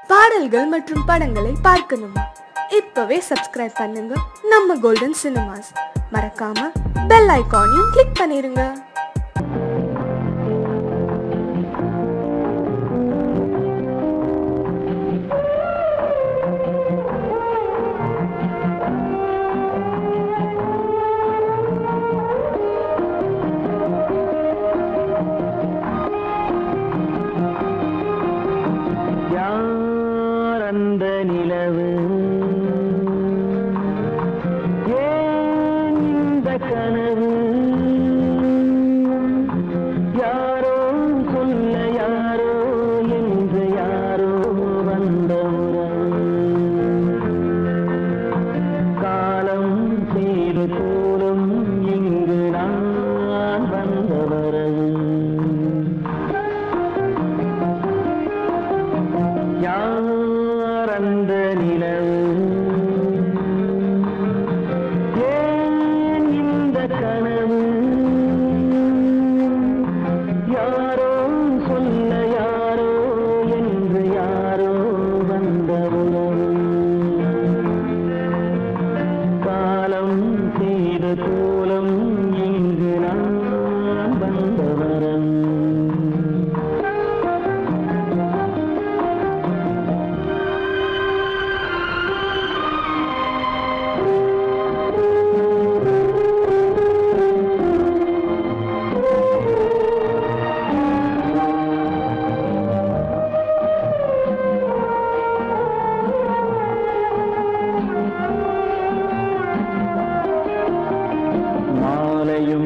பாடல்கள் மற்றும் படங்களை பார்க்கணுமா? இப்பவே சப்ஸ்கிரைப் பண்ணுங்க நம்ம கோல்டன் சினிமாஸ். மறக்காம பெல் ஐகானையும் கிளிக் பண்ணிருங்க.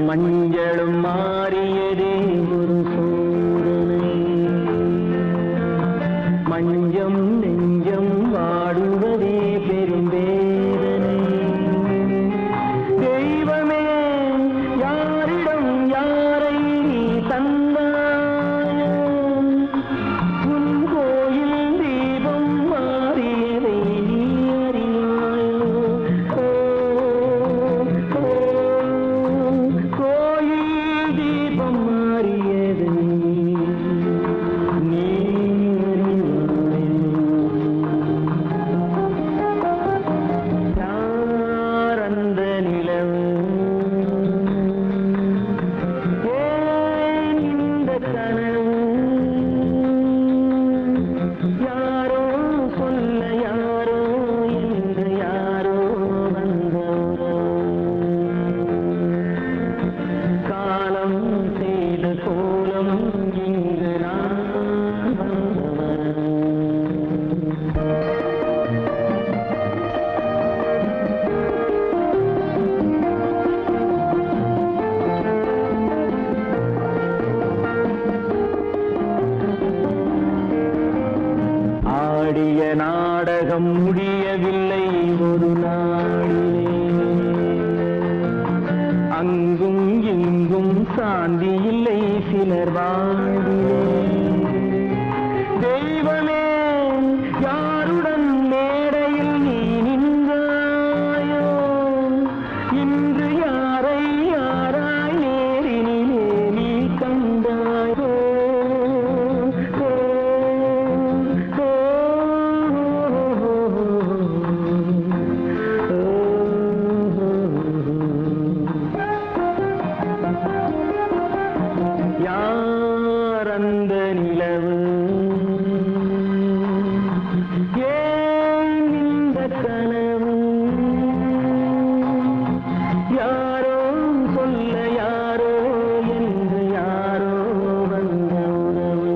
மஞ்சளும் மாறியதே ஒரு சோதனை, மஞ்சம் நெஞ்சம் வாடுவதே பெரும் வேதனை. தெய்வமே யாரிடம் யாரை நீ தந்தாயோ, உன் கோயில் தீபம் மாறியதை நீ அறியாயோ. நாடகம் முடியவில்லை ஒரு நாளிலே, அங்கும் இங்கும் சாந்தி இல்லை சிலர் வாழ்விலே. தெய்வமே யாருடன் மேடையில் நீ நின்றாயோ, இன்று யாரை யாராய் நேரினிலே நீ கண்டாயோ. யார் அந்த நிலவு, ஏன் இந்த கனவு, யாரோ சொல்ல யாரோ என்று யாரோ வந்த உறவு.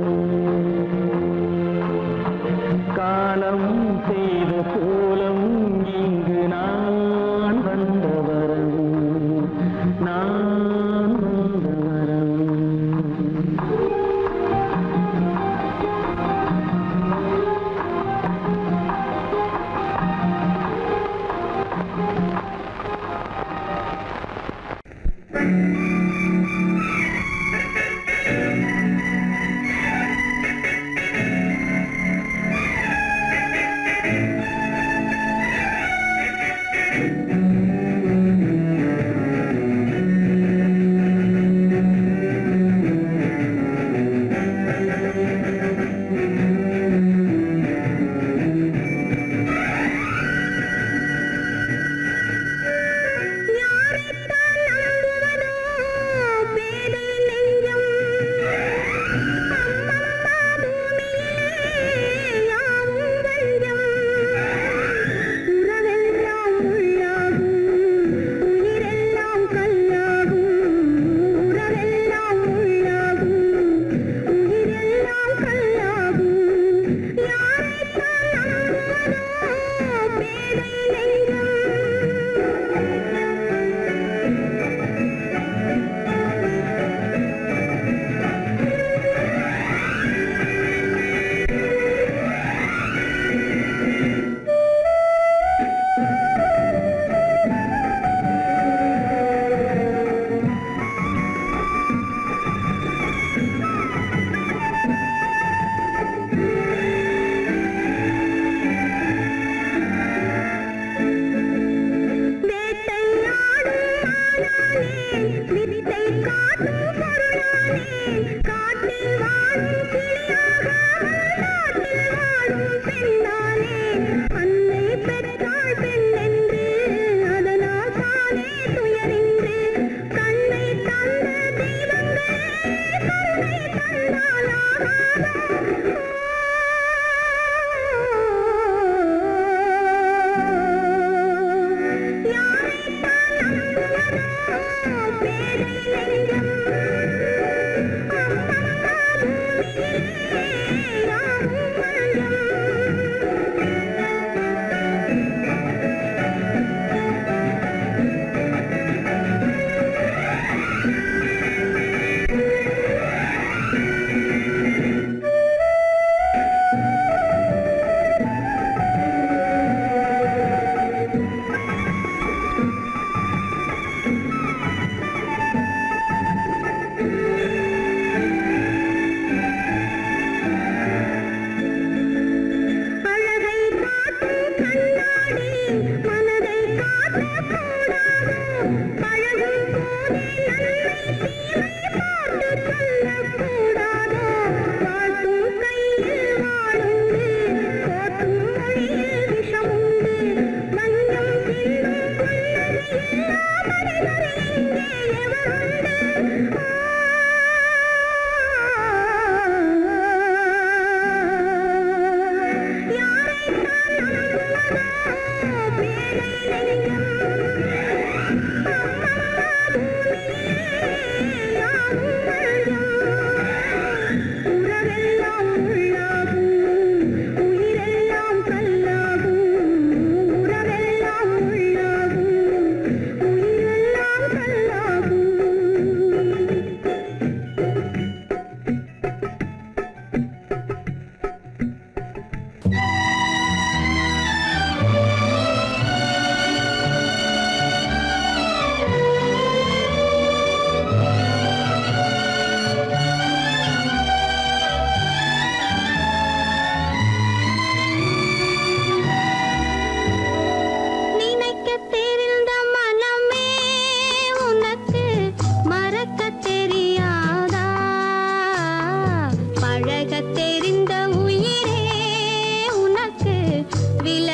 காலம் செய்த கோலம் இங்கு நான் வந்த வரவு, நான் வந்த வரவு.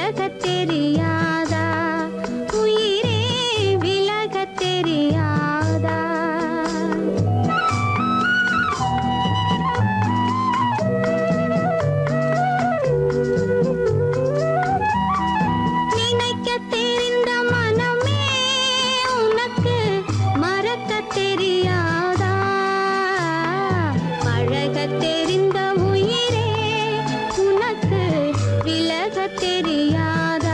விலகத் தெரியாதா உயிரே விலகத் தெரியாதா நினைக்கத் தெரிந்த மனமே உனக்கு மறக்கத் தெரியாதா பழகத் தெரிந்த உயிரே உனக்கு விலகத் தெரியாதா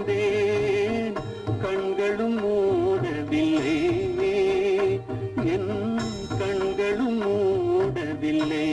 காத்திருந்தேன் கண்களும் மூடவில்லை என் கண்களும் மூடவில்லை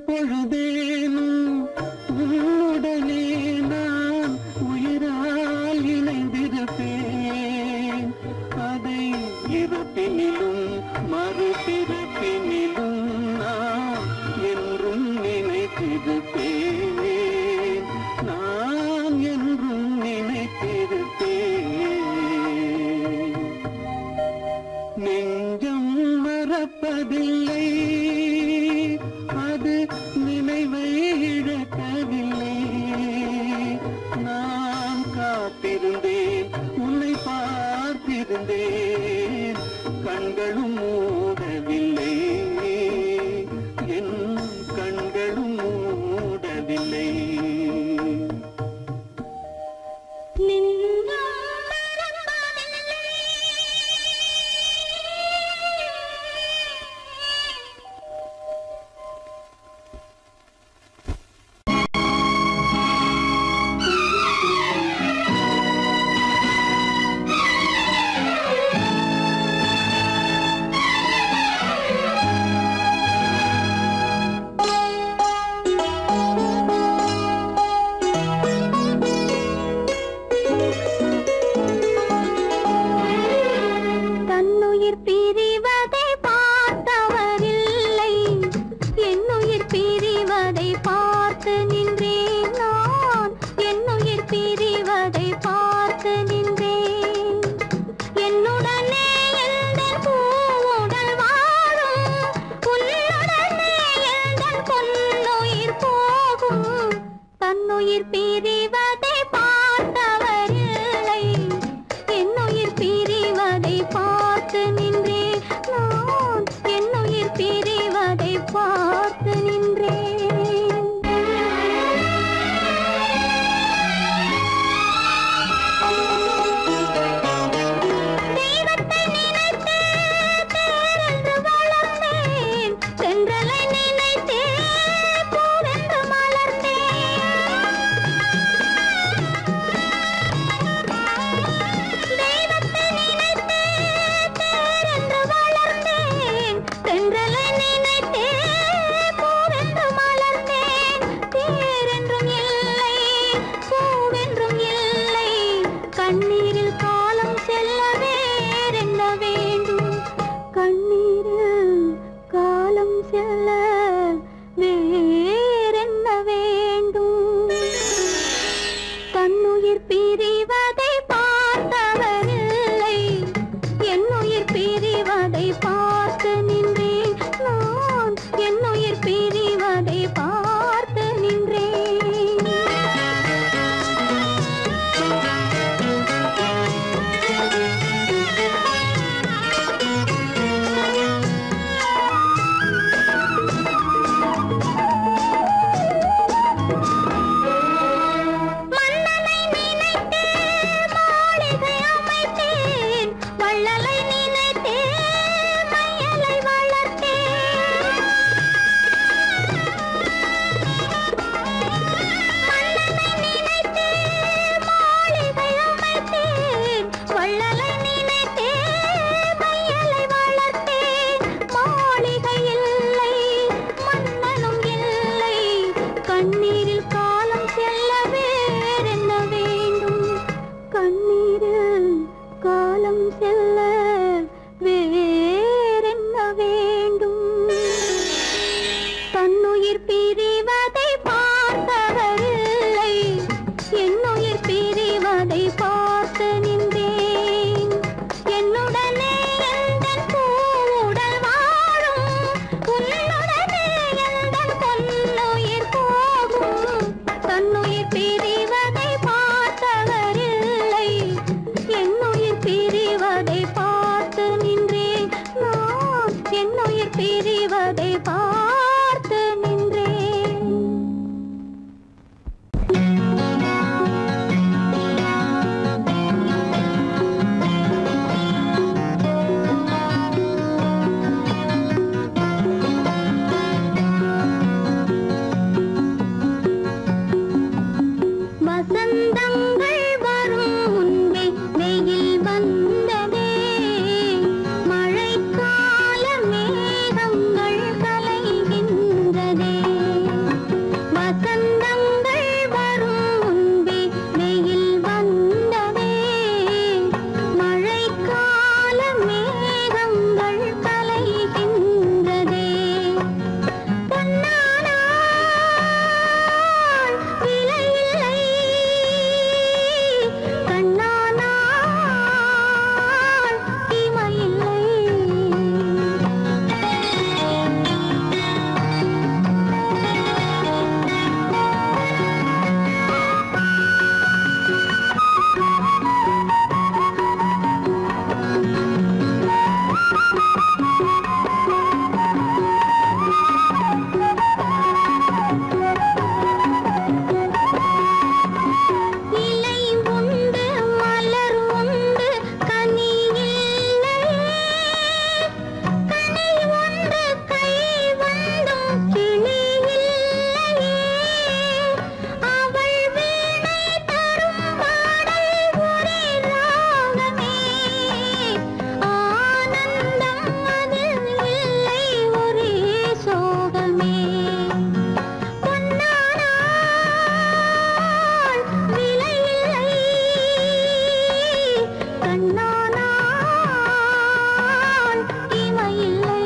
பொழுதேனும் உன்னுடனே நான் உயிரால் இணைந்திருப்பேன் அதை இருப்பினிலும் மறுபிறப்பினிலும் நான் என்றும் நினைத்திருப்பேன் நான் என்றும் நினைத்திருப்பேன் நெஞ்சம் மறப்பதில்லை அது நினைவை இழக்கவில்லை நான் காத்திருந்தேன் உன்னை பார்த்திருந்தேன் கண்களும் மூடவில்லை என் கண்களும் மூடவில்லை பிரிவதை பார்த்தவரில்லை, என் உயிர் பிரிவதை வசந்தங்கள் வரும் முன்பே வெயில் வந்ததே மழைக்கால மேகங்கள் கலைகின்றதே வசந்தங்கள் வரும் முன்பே வெயில் வந்ததே மழைக்கால மேகங்கள் கலைகின்றதே பொன்னானாள் விலையில்லை கண்ணானாள் இமையில்லை இலை உண்டு மலர் உண்டு கனி இல்லையே கனி ஒன்று கை வந்தும் கிளி இல்லையே அவள் வீணை தரும் பாடல் ஒரே ராகமே ஆனந்தம் அதில் இல்லை ஒரே சோகமே பொன்னானாள் விலையில்லை கண்ணானாள் இமையில்லை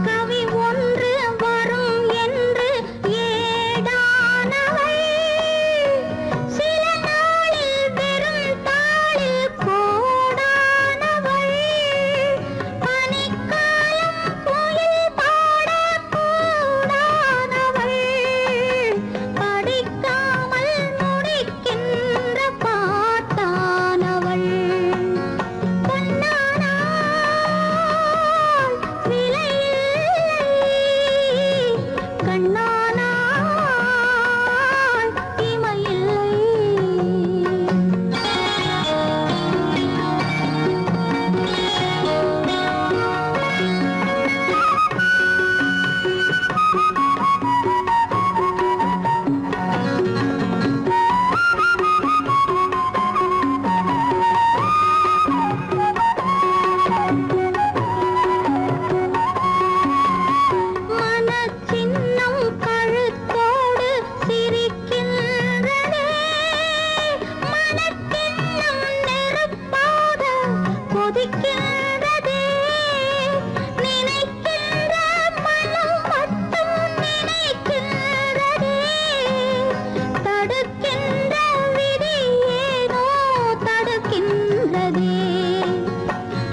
கவி ஒன்று வரும் என்று ஏடானவள் சில நாளில் வெறும் தாளில் கோடானவள் பனிக்காலம் புயல் பாடக்கூடானவள் படிக்காமல் முடிக்கின்ற பாட்டானவள் பொன்னானாள் விலையில்லை கண்ணானாள் இமையில்லை மனச்சின்னம் கழுத்தோடு சிரிக்கின்றதே மனக்கிண்ணம் நெருப்பாக கொதிக்கின்றதே நினைக்கின்ற மனம் மட்டும் நினைக்கின்றதே தடுக்கின்ற விதி ஏனோ தடுக்கின்றதே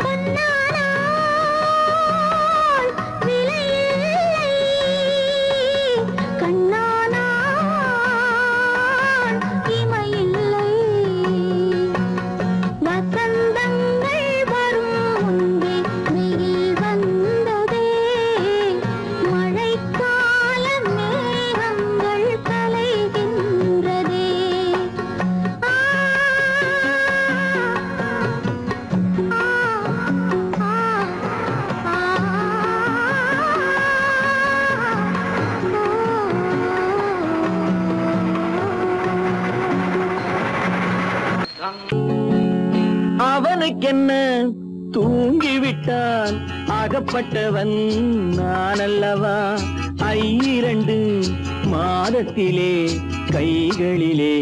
பொன்னானாள் விலையில்லை கண்ணானாள் இமையில்லை வசந்தங்கள் வரும் முன்பே வெயில் வந்ததே மழைக்கால மேகங்கள் கலைகின்றதே ஆ அவனுக்கென்ன தூங்கிவிட்டான் அகப்பட்டவன் நான் அல்லவா 2 மாதத்திலே கைகளிலே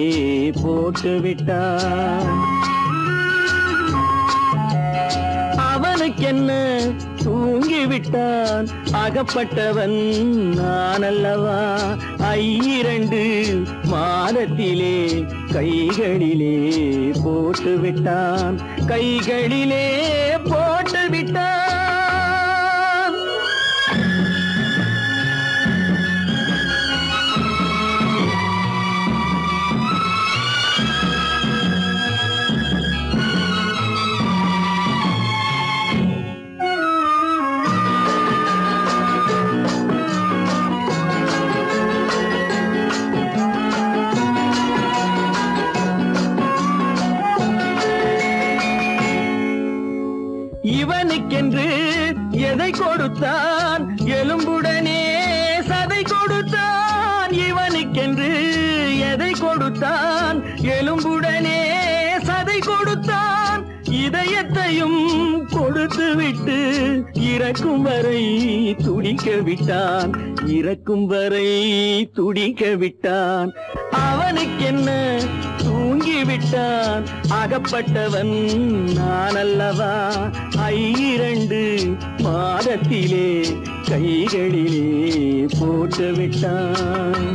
போட்டு விட்டான் அவனுக்கென்ன தூங்கிவிட்டான் அகப்பட்டவன் நான் அல்லவா 2 மாதத்திலே கைகளிலே போட்டு விட்டான் கைகளிலே போட்டு விட்டான் எதை கொடுத்தான் எலும்புடனே சதை கொடுத்தான் இதயத்தையும் கொடுத்து விட்டு இறக்கும் வரை துடிக்க விட்டான் இறக்கும் வரை துடிக்க விட்டான் அவனுக்கென்ன தூங்கிவிட்டான் அகப்பட்டவன் நான் அல்லவா 2 மாதத்திலே கைகளிலே போட்டு விட்டான்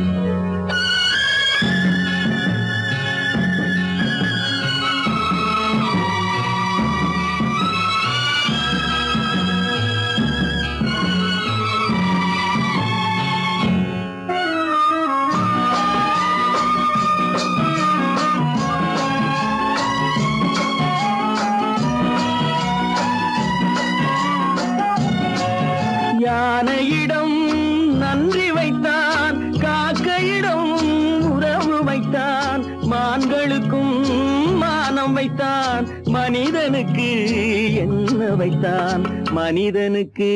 யானையிடம் நன்றி வைத்தான் காக்கையிடம் உறவு வைத்தான் மான்களுக்கும் மானம் வைத்தான் மனிதனுக்கு என்ன வைத்தான் மனிதனுக்கு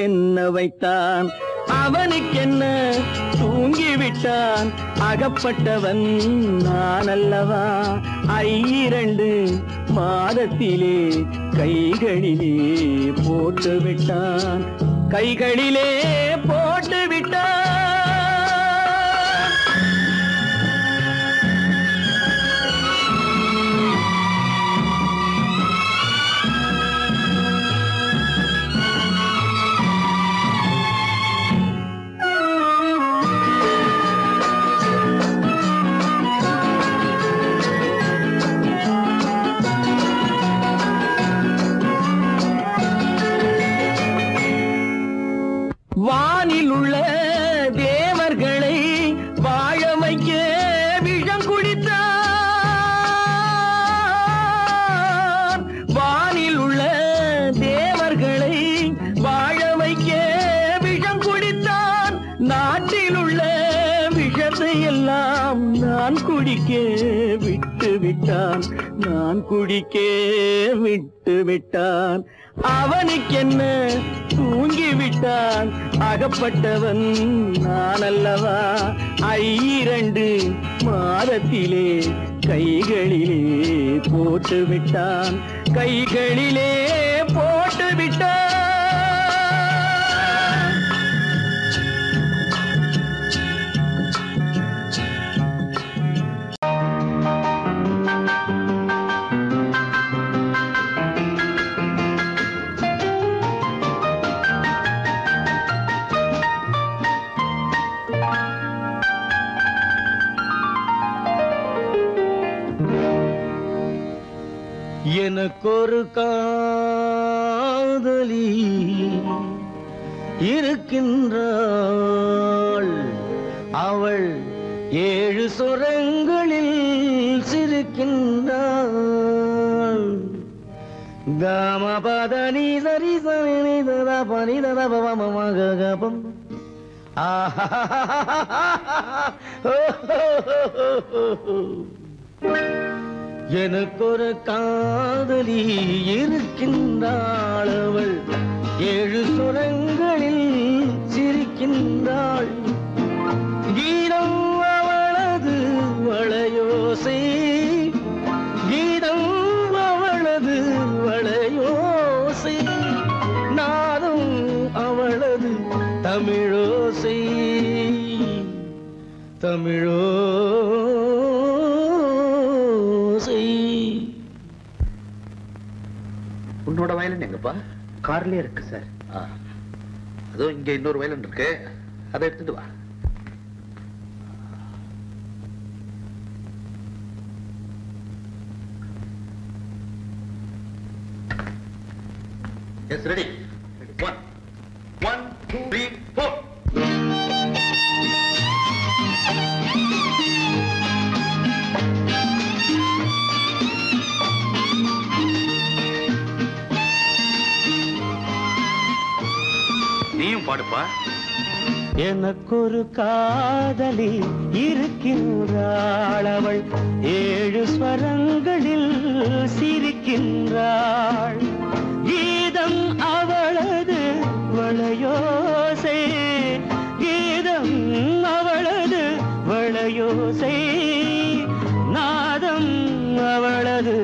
என்ன வைத்தான் அவனுக்கென்ன தூங்கிவிட்டான் அகப்பட்டவன் நான் அல்லவா 2 மாதத்திலே கைகளிலே போட்டு விட்டான் கைகளிலே போட்டு விட்டான் வானில் உள்ள தேவர்களை வாழ வைக்க விஷம் குடித்தான் வானில் உள்ள தேவர்களை வாழ வைக்க விஷம் குடித்தான் நாட்டில் உள்ள விஷத்தை எல்லாம் நான் குடிக்க விட்டு விட்டான் நான் குடிக்க விட்டு விட்டான் அவனுக்கென்ன தூங்கிவிட்டான் அகப்பட்டவன் நான் அல்லவா 2 மாதத்திலே கைகளிலே போட்டு விட்டான் கைகளிலே போட்டு விட்டான் எனக்கொரு காதலி இருக்கின்றாள் அவள் 7 சுரங்களில் சிரிக்கின்றாள் காமபதனி சரி சரி ததா பனி ததா பவமகபம் எனக்கொரு காதலி இருக்கின்றாள் அவள் 7 சுரங்களில் சிரிக்கின்றாள் கீதம் அவளது வளையோசை கீதம் அவளது வளையோசை நாதம் அவளது தமிழோசை தமிழோசை உன்னோட வயலின் எங்கப்பா? கார்லயே இருக்கு சார். அதுவும் இங்க இன்னொரு வயலின் இருக்கு, அதை எடுத்துட்டு வா. S ready. 1 2 3 4. நீயும் பாடுப்பா. எனக்கொரு காதலி இருக்கின்றாள் அவள் 7 ஸ்வரங்களில் சிரிக்கின்றாள் கீதம் அவளது வளையோசை கீதம் அவளது வளையோசை வளையோசை நாதம் அவளது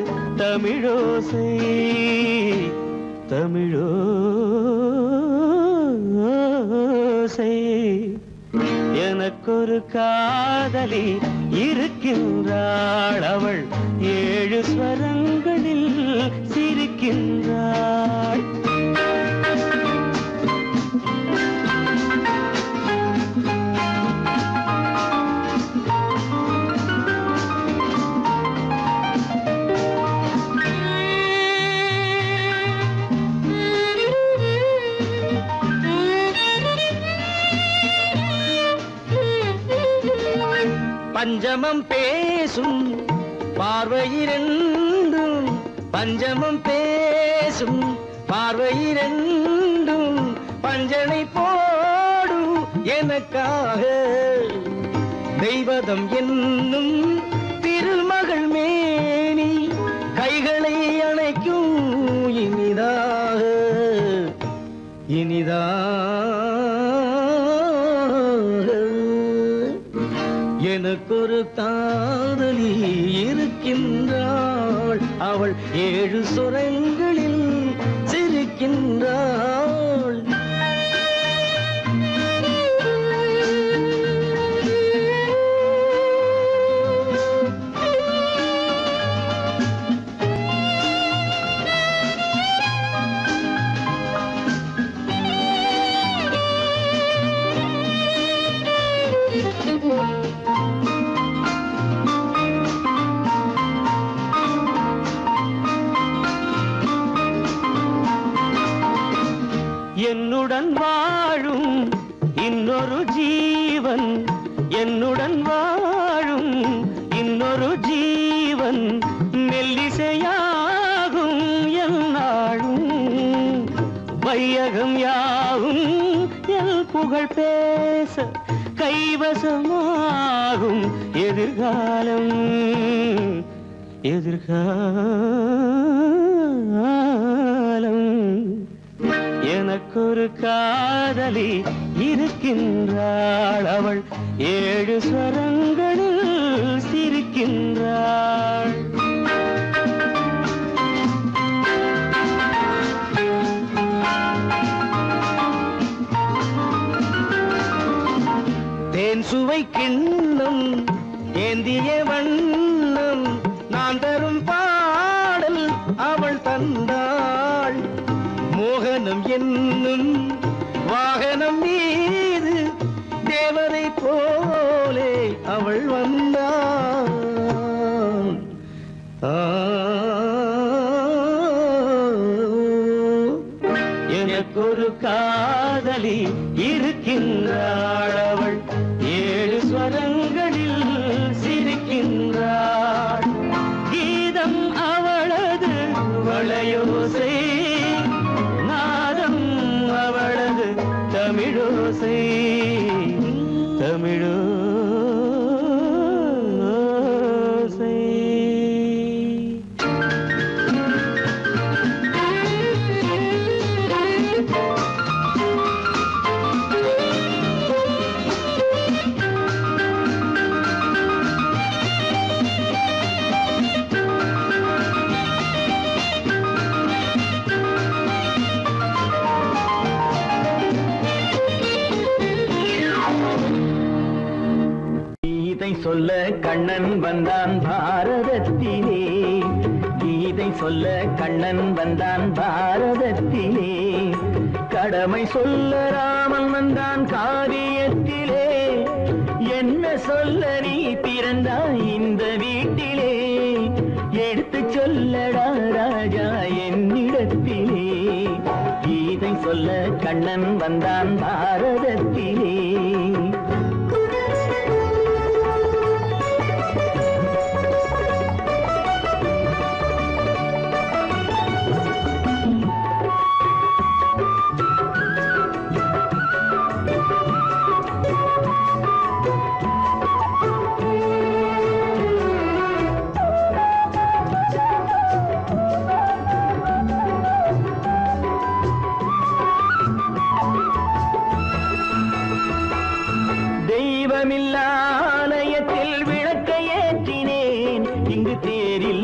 தமிழோசை தமிழோசை எனக்கொரு காதலி இருக்கின்றாள் அவள் 7 ஸ்வரங்களில் சிரிக்கின்றாள் பஞ்சமம் பேசும் பார்வையிரண்டும் பஞ்சமம் பேசும் பார்வையிரண்டும் பஞ்சனை போடும் எனக்காக தெய்வதம் என்னும் திருமகள் மேனி கைகளை அணைக்கும் இனிதாக எனக்கொரு காதலி இருக்கின்றாள் அவள் 7 சுரங்களில் சிரிக்கின்றாள் என்னுடன் வாழும் இன்னொரு ஜீவன் என்னுடன் வாழும் இன்னொரு ஜீவன் மெல்லிசையாகும் என்னாலும் வையகம் யாவும் எல் புகழ் பேச கைவசமாகும் எதிர்காலம் எனக்கொரு காதலி இருக்கின்றாள் அவள் 7 ஸ்வரங்களில் சிரிக்கின்றாள் தேன் சுவை கிண்ணம் ஏந்திய வண்ணம் நான் தரும் பாடல் அவள் தந்தாள் மோகனம் என்னும் வாகனம் மீது தேவதை போலே அவள் வந்தாள் எனக்கொரு காதலி இருக்கின்றாள் அவள் 7 ஸ்வரங்களில் சிரிக்கின்றாள் கீதம் அவளது வளையோசை நாதம் அவளது தமிழோசை தமிழோசை சொல்ல கண்ணன் வந்தான் பாரதத்திலே கீதை சொல்ல கண்ணன் வந்தான் பாரதத்திலே கடமை சொல்ல ராமன் வந்தான் காரியத்திலே என்ன சொல்ல நீ பிறந்தாய் இந்த வீட்டிலே எடுத்து சொல்லடா ராஜா என்னிடத்திலே கீதை சொல்ல கண்ணன் வந்தான் பாரதத்திலே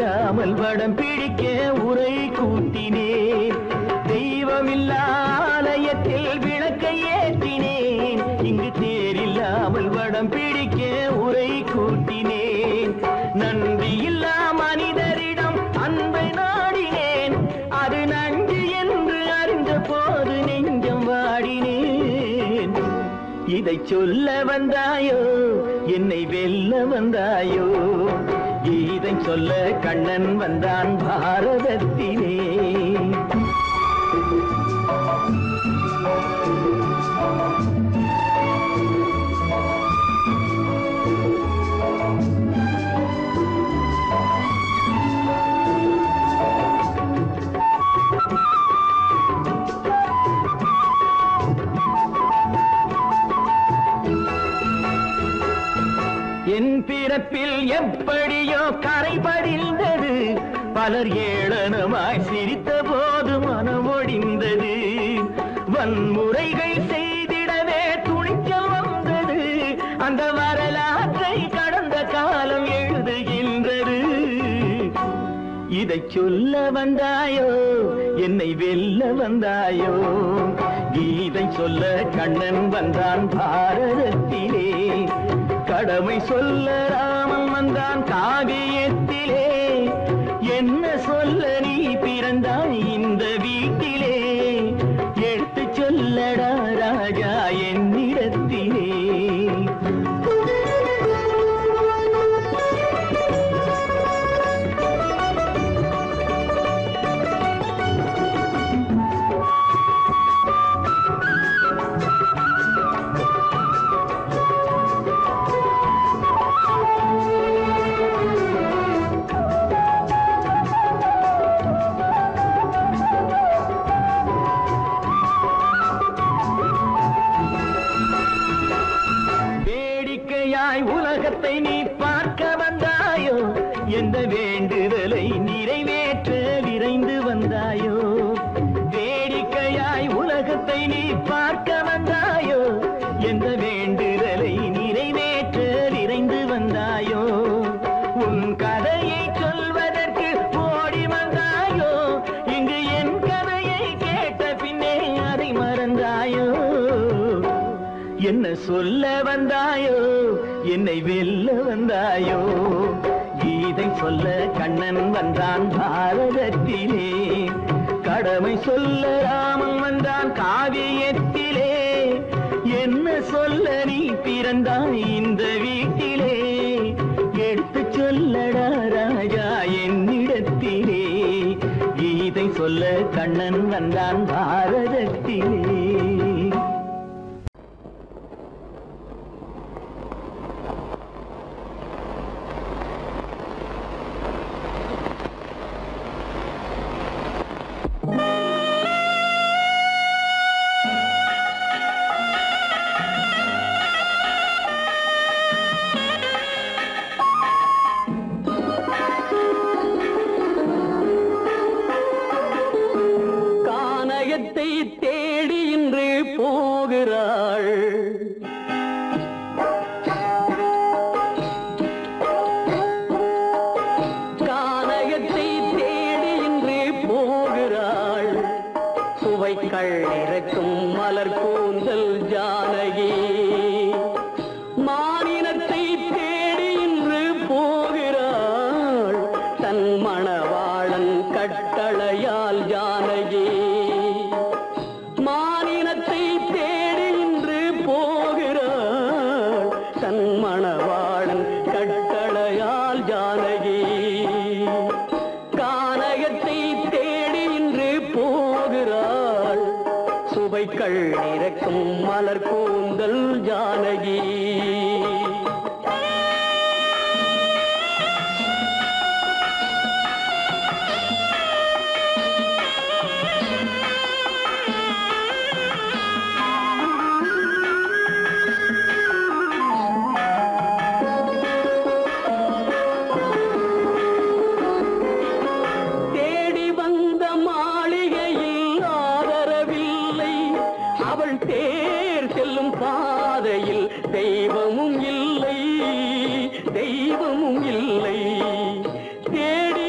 தேரில்லாமல் வடம் பிடிக்க உரை கூட்டினேன். தெய்வமில்லா ஆலயத்தில் விளக்கை ஏற்றினேன். இங்கு தேரில்லாமல் வடம் பிடிக்க உரை கூட்டினேன். நன்றியில்லா மனிதரிடம் அன்பை நாடினேன். அது நன்றி என்று அறிந்த போது நெஞ்சம் வாடினேன். இதை சொல்ல வந்தாயோ, என்னை வெல்ல வந்தாயோ? இதை சொல்ல கண்ணன் வந்தான் பாரதத்திலே. என் பிறப்பில் எப்படியோ கரை படிந்தது. பலர் ஏளனமாய் சிரித்த போது மனமொடிந்தது. வன்முறைகள் செய்திடவே துணிச்சல் வந்தது. அந்த வரலாற்றை கடந்த காலம் எழுதுகின்றது. இதை சொல்ல வந்தாயோ, என்னை வெல்ல வந்தாயோ? கீதை சொல்ல கண்ணன் வந்தான் பாரதத்திலே. கடமை சொல்ல ராமன் வந்தான் காவியத்திலே. என்ன சொல்ல நீ பிறந்தாய் இந்த வீட்டிலே? எடுத்து சொல்லடா ராஜா என்னிடத்திலே. உலகத்தை நீ பார்க்க வந்தாயோ? எந்த வேண்டுதலை நிறைவேற்ற விரைந்து வந்தாயோ? வேடிக்கையாய் உலகத்தை நீ பார்க்க வந்தாயோ? எந்த வேண்டுதலை நிறைவேற்ற விரைந்து வந்தாயோ? உன் கதையை சொல்வதற்கு ஓடி வந்தாயோ? இங்கு என் கதையை கேட்ட பின்னே அதை மறந்தாயோ? என்ன சொல்ல வந்தாயோ, என்னை வெல்ல வந்தாயோ? கீதை சொல்ல கண்ணன் வந்தான் பாரதத்திலே. கடமை சொல்ல ராமன் வந்தான் காவியத்திலே. என்ன சொல்ல நீ பிறந்தாய் இந்த வீட்டிலே? எடுத்து சொல்லடா ராஜா என்னிடத்திலே. கீதை சொல்ல கண்ணன் வந்தான் பாரதத்திலே. தேடி இன்று போகிறாள். கானகத்தை தேடி இன்று போகிறாள். சுவைக்கள் இறக்கும் மலர் கூந்தல் ஜானகி. மானினத்தை தேடி இன்று போகிறாள். தன் மணவாளன் கட்டளையால் ஜானகி. மானினத்தை தேடி இன்று போகிறாள். தன் மணவாளன் கட்டளையால் ஜானகி. கானகத்தை தேடி இன்று போகிறாள். சுவைக்கள் இறக்கும் மலர் கூந்தல் ஜானகி. தெய்வமும் இல்லை, தெய்வமும் இல்லை. தேடி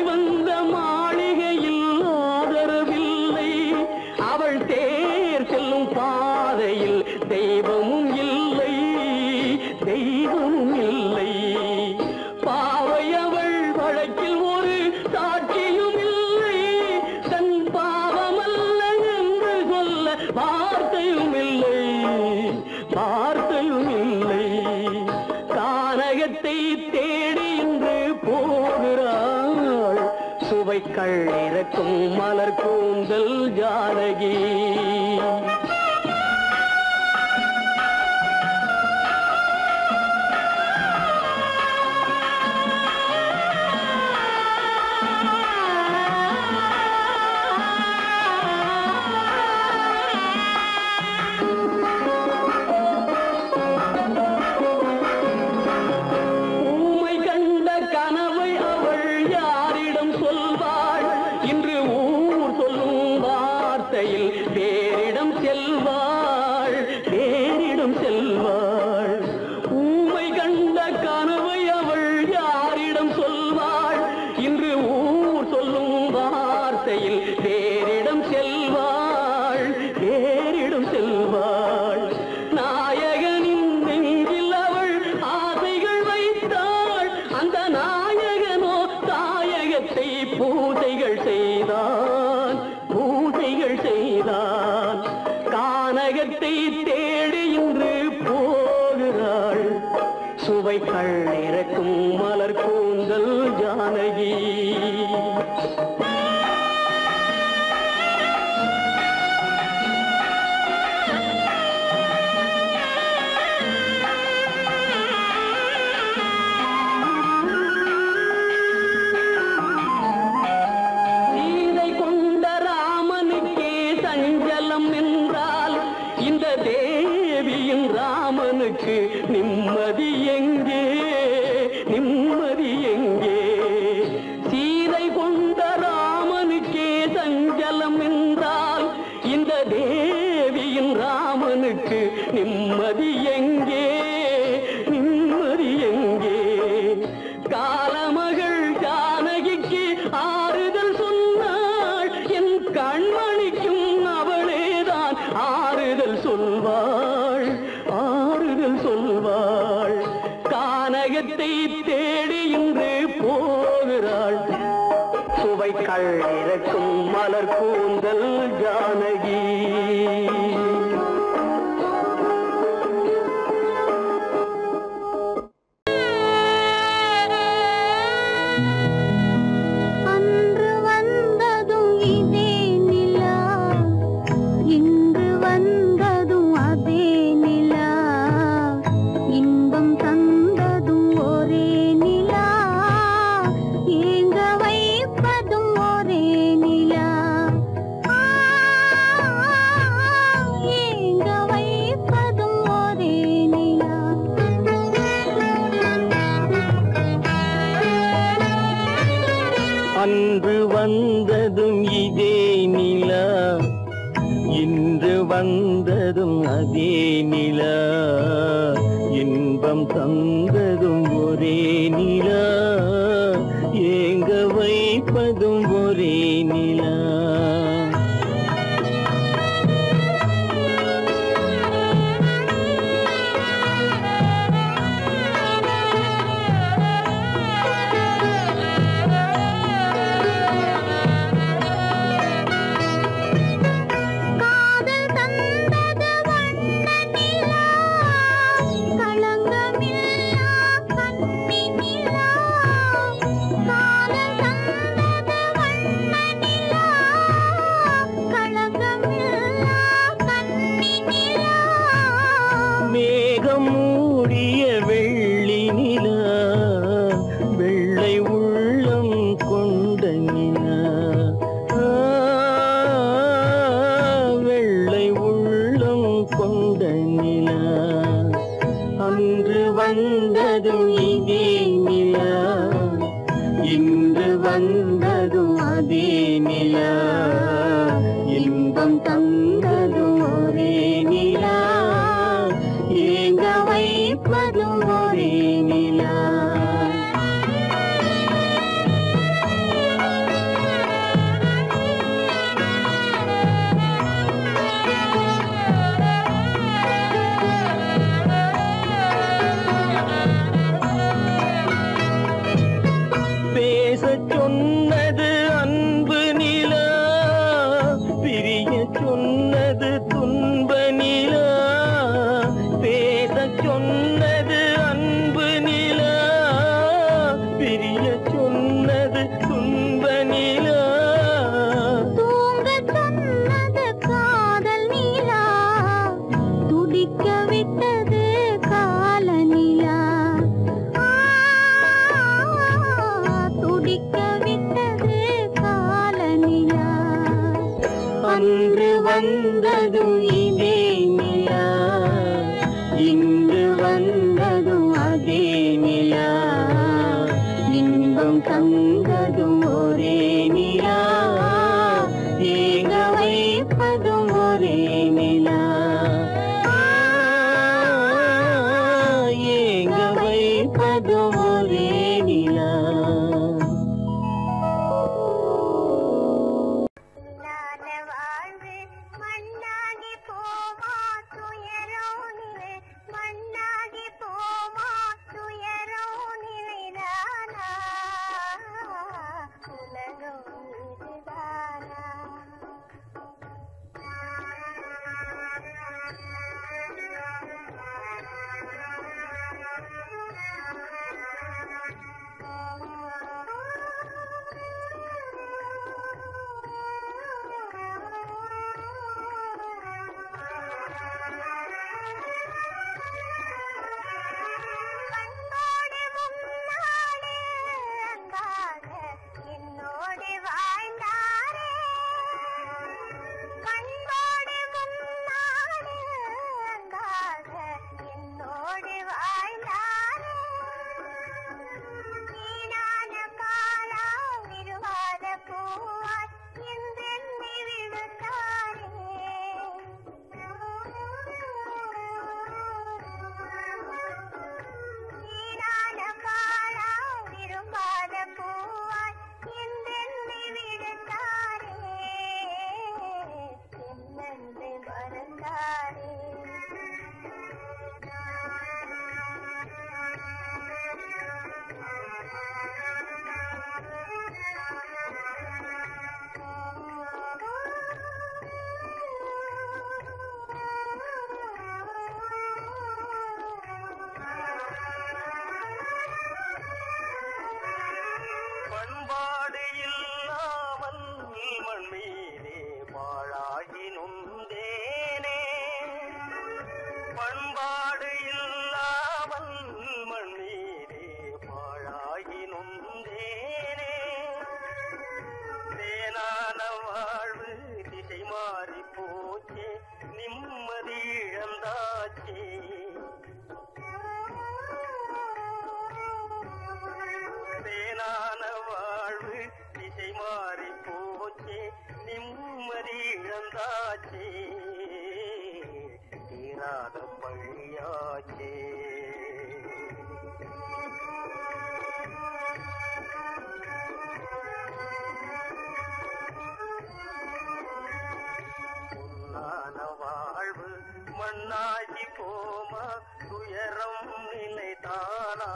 கானகத்தை தேடி இன்று போகிறாள் சுவைக்கள் இறக்கும் மலர் கூந்தல் ஜானகி. சுவைக்கள் இறக்கும் மலர் கூந்தல் ஜானகி. சீதை கொண்ட ராமனுக்கே சஞ்சலம் என்றால் இந்த தேவியின் ராமனுக்கு நிம்மதி எங்கே, நிம்மதி எங்கே? சீதை கொண்ட ராமனுக்கே சஞ்சலம் என்றால் இந்த தேவியின் ராமனுக்கு நிம்மதி எங்கே, நிம்மதி எங்கே? காலமகள் ஜானகிக்கு ஆறுதல் சொன்னாள் என் கண்மணிக்கும் அவளேதான் ஆறுதல் சொல்வாள், ஆறுதல் சொல்வாள். கானகத்தை தேடி இன்று போகிறாள் சுவைக்கள் இறக்கும் மலர் கூந்தல் ஜானகி. அன்று வந்ததும் இதே நிலா, இன்று வந்ததும் அதே நிலா, இன்பம் தந்ததும் ஒரே நிலா, ஏங்க வைப்பதும் ஒரே நிலா, ஏங்க வைப்பதும் ஒரே நிலா. அன்று வந்ததும் இதே நிலா, இன்று வந்ததும் அதே நிலா, இன்பம் தந்ததும் ஒரே நிலா, ஏங்க வைப்பதும் ஒரே நிலா. காதல் தந்தது வண்ண நிலா, களங்கமில்லா கன்னி நிலா, காதல் தந்தது வண்ண நிலா, களங்கமில்லா கன்னி நிலா. மேகம் மூடிய வெள்ளி நிலா, வெள்ளை உள்ளம் கொண்ட நிலா, வெள்ளை உள்ளம் கொண்ட நிலா. அன்று வந்ததும் இதே நிலா, இன்று வந்ததும் அதே நிலா, இன்பம் தந்ததும் ஒரே நிலா, ஏங்க வைப்பதும் ஒரே நிலா. பேசச் சொன்னது அன்பு நிலா, உள்ளம் தந்ததும் ஒரே நிலா, ஏங்க வைப்பதும் ஒரே நிலா, ஏங்க வைப்பதும் ஒரே நிலா. மண்ணாகி போமா துயரோ நிலை, மண்ணாகி போமா துயரோ நிலைதானா, உலகம் இதுதானா. பண்பாடு இல்லாமல் மண் மீதே பாழாகி நொந்தேனே, பண்பாடு இல்லாமல் மண் மீதே பாழாகி நொந்தேனே, தேனான வாழ்வு திசை மாறி போச்சே, நிம்மதி இழந்தாச்சே, தேனான வாழ்வு திசை மாறி போச்சே, நிம்மதி இழந்தாச்சே, தீராத பழியாச்சே. பொன்னான வாழ்வு மண்ணாகி போமா துயரம் நிலைதானா,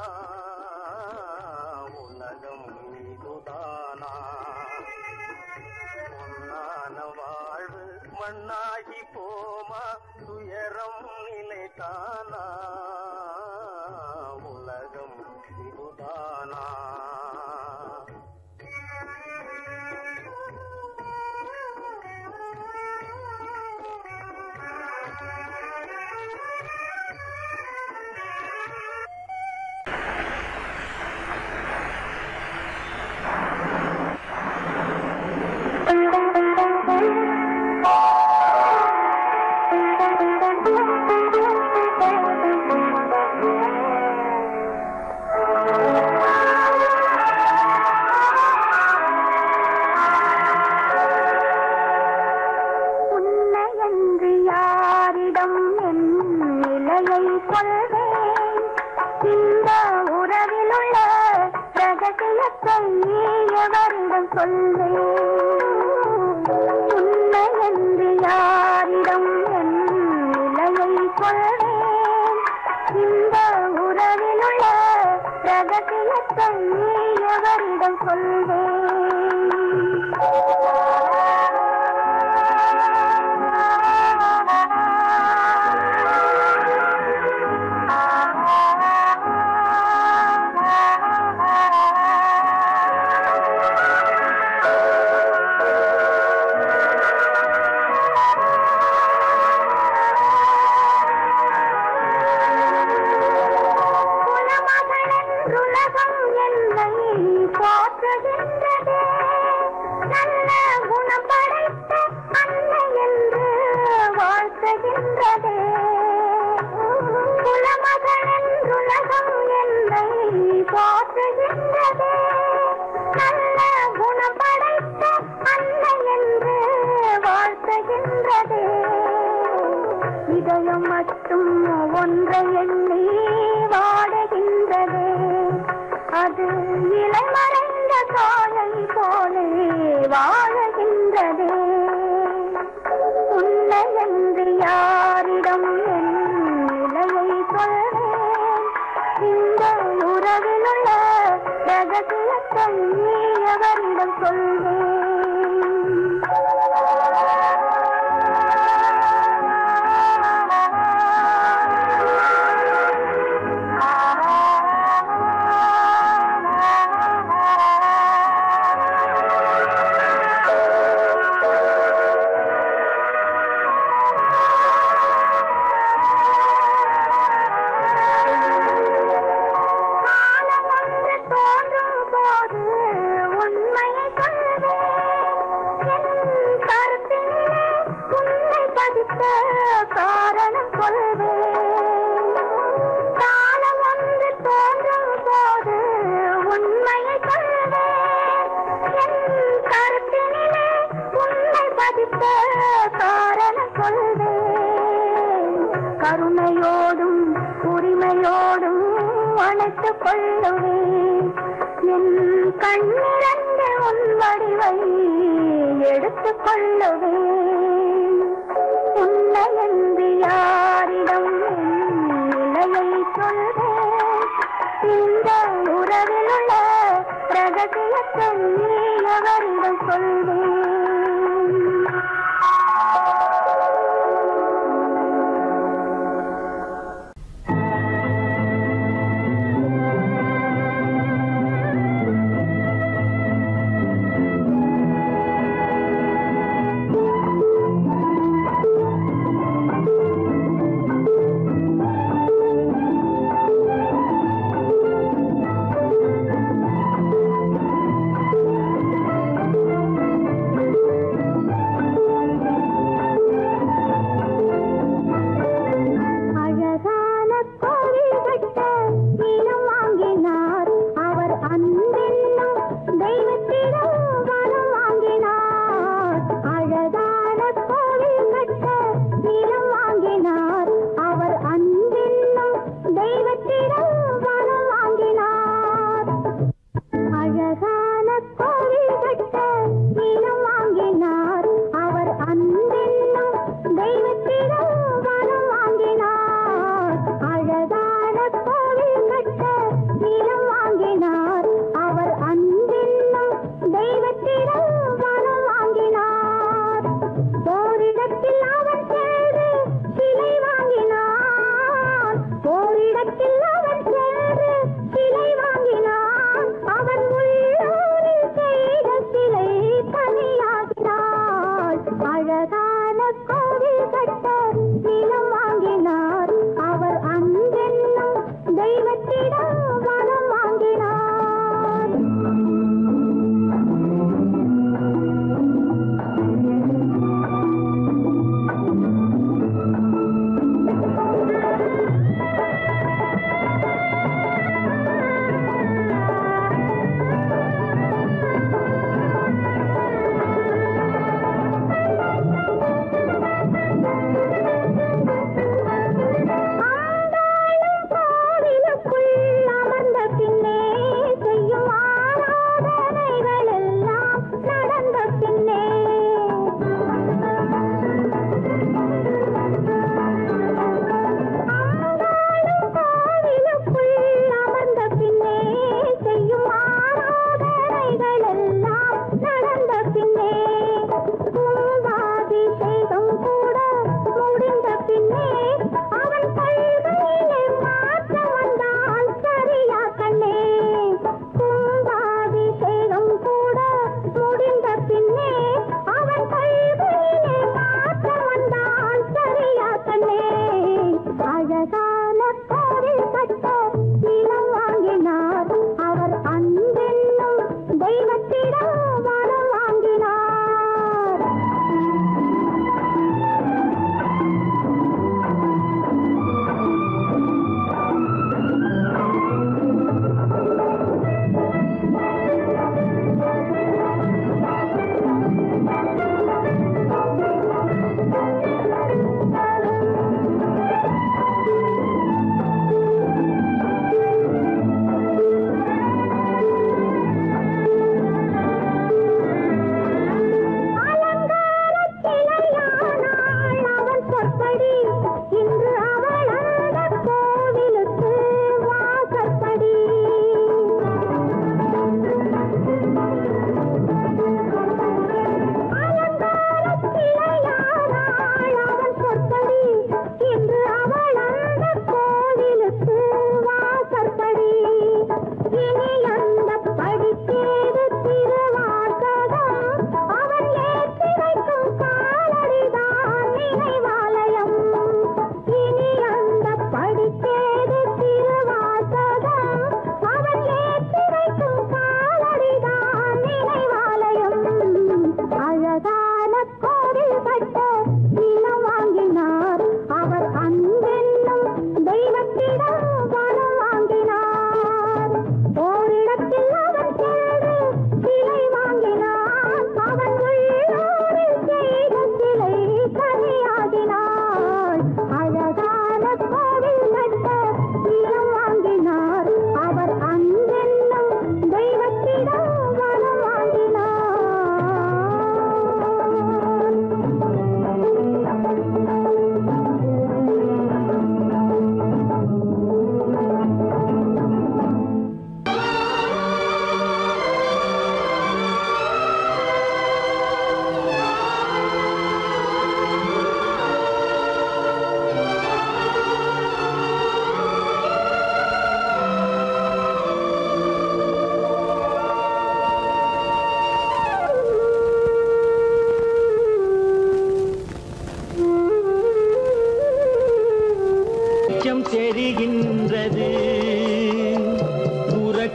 உலகம் இதுதானா. பொன்னான வாழ்வு மண்ணாகி போமா துயரம் நிலைதானா, உலகம் இதுதானா. உன்னையன்று யாரிடம் என் நிலையை சொல்வேன், இந்த உறவிலுள்ள ரகசியத்தை எவரிடம் சொல்வேன். உன்னையன்று யாரிடம் என் நிலையை சொல்வேன், இந்த உறவிலுள்ள ரகசியத்தை எவரிடம் சொல்வேன். குலமகளென்றுலகம் என்னை போற்றுகின்றதே, நல்ல குணம் படைத்த அன்னை என்று வாழ்த்துகின்றதே. குலமகளென்றுலகம் என்னை போற்றுகின்றதே, இதயம் மட்டும் ஒன்றை எண்ணி வாடுகின்றதே. அது இலை மறைந்த காயை போலே வாழுகின்றதே. உன்னை என்று யாரிடம் என் நிலையை சொல்வேன்? இந்த உறவில் உள்ள ரகசியத்தை எவரிடம் சொல்வேன்? காரணம் சொல்வேன். காலம் ஒன்று தோன்றும் போது உண்மையை சொல்வேன். என் கருத்தினிலே உண்மை பதித்த காரணம் சொல்வேன். கருணையோடும் உரிமையோடும் அணைத்துக் கொள்ளுவேன். என் கண்ணிரண்டு உன் வடிவை எடுத்துக் கொள்ளுவேன். உன்னை என்று யாரிடம் நிலையை சொல்வேன்? இந்த உறவில் உள்ள ரகசியத்தை எவரிடம் சொல்வேன்?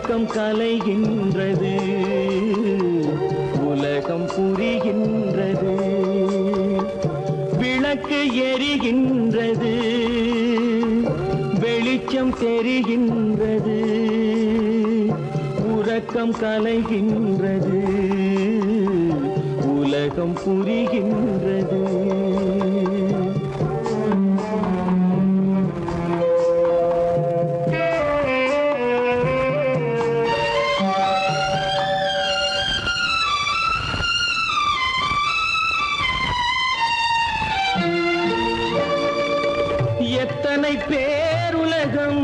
உறக்கம் கலைகின்றது உலகம் புரிகின்றது விளக்கு எரிகின்றது வெளிச்சம் தெரிகின்றது உறக்கம் கலைகின்றது உலகம் புரிகின்றது எத்தனை பேருலகம்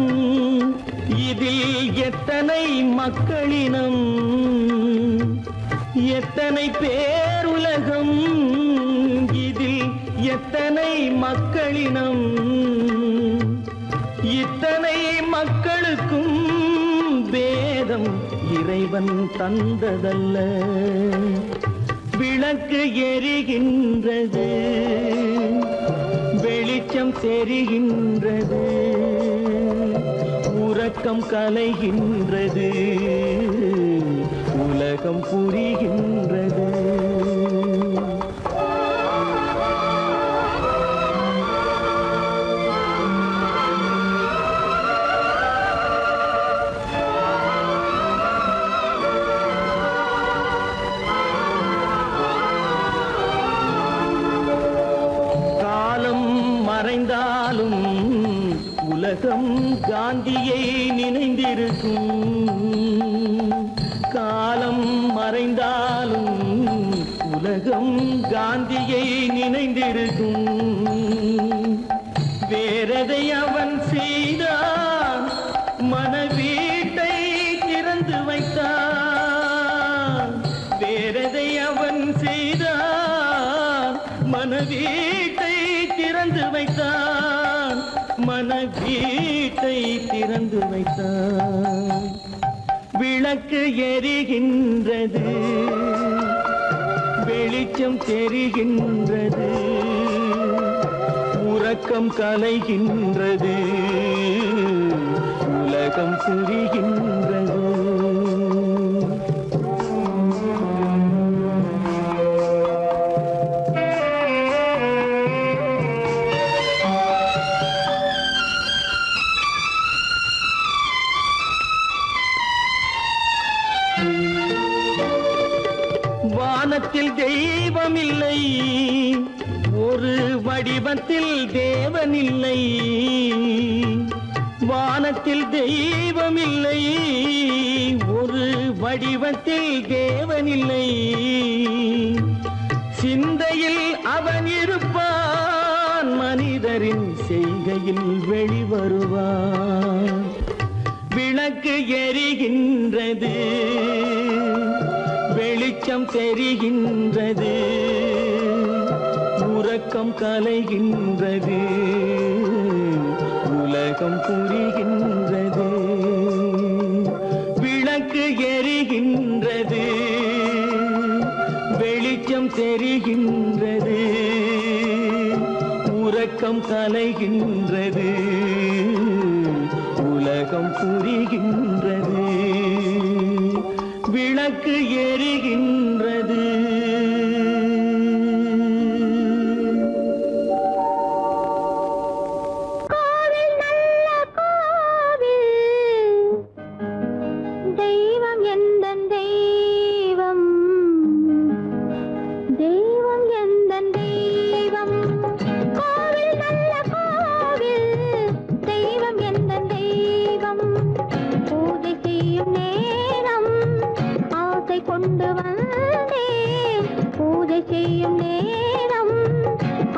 இதில் எத்தனை மக்களினம் எத்தனை பேருலகம் இதில் எத்தனை மக்களினம் இத்தனை மக்களுக்கும் வேதம் இறைவன் தந்ததல்ல விளக்கு எரிகின்றது வெளிச்சம் தெரிகின்றது உறக்கம் கலைகின்றது உலகம் புரிகின்றது மறைந்தாலும் உலகம் காந்தியை நினைந்திருக்கும் காலம் மறைந்தாலும் உலகம் காந்தியை நினைந்திருக்கும் வேறதை அவன் செய்தான் மனவீட்டை திறந்து வைத்தான் வேறதை அவன் செய்தான் மனவீட்டை திறந்து வைத்தான் மனவீட்டை திறந்து வைத்தான் விளக்கு எரிகின்றது வெளிச்சம் தெரிகின்றது உறக்கம் கலைகின்றது உலகம் புரிகின்றது வானத்தில் தெய்வமில்லை ஒரு வடிவத்தில் தேவனில்லை வானத்தில் தெய்வமில்லை ஒரு வடிவத்தில் தேவனில்லை சிந்தையில் அவன் இருப்பான் மனிதரின் செய்கையில் வெளிவருவான் விளக்கு எரிகின்றது வெளிச்சம் தெரிகின்றது உறக்கம் கலைகின்றது உலகம் புரிகின்றது விளக்கு எரிகின்றது வெளிச்சம் தெரிகின்றது உறக்கம் கலைகின்றது உலகம் புரிகின்றது விளக்கு எரிகின்றது கோவில் நல்ல கோவில் தெய்வம் எந்தன் தெய்வம் தெய்வம் எந்தன் தெய்வம் கோவில் நல்ல கோவில் தெய்வம் எந்தன் தெய்வம் பூஜை செய்யும் நேரம் ஆசை கொண்டு வந்தேன் பூஜை செய்யும் நேரம்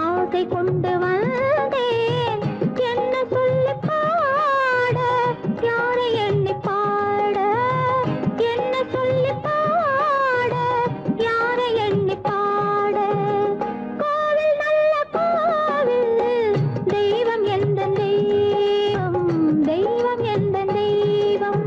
ஆசை கொண்டு வந்தேன் என்ன சொல்லி பாட யாரை எண்ணி பாட என்ன சொல்லி பாட யாரை எண்ணி பாட கோவில் நல்ல கோவில் தெய்வம் எந்த தெய்வம் தெய்வம் எந்த தெய்வம்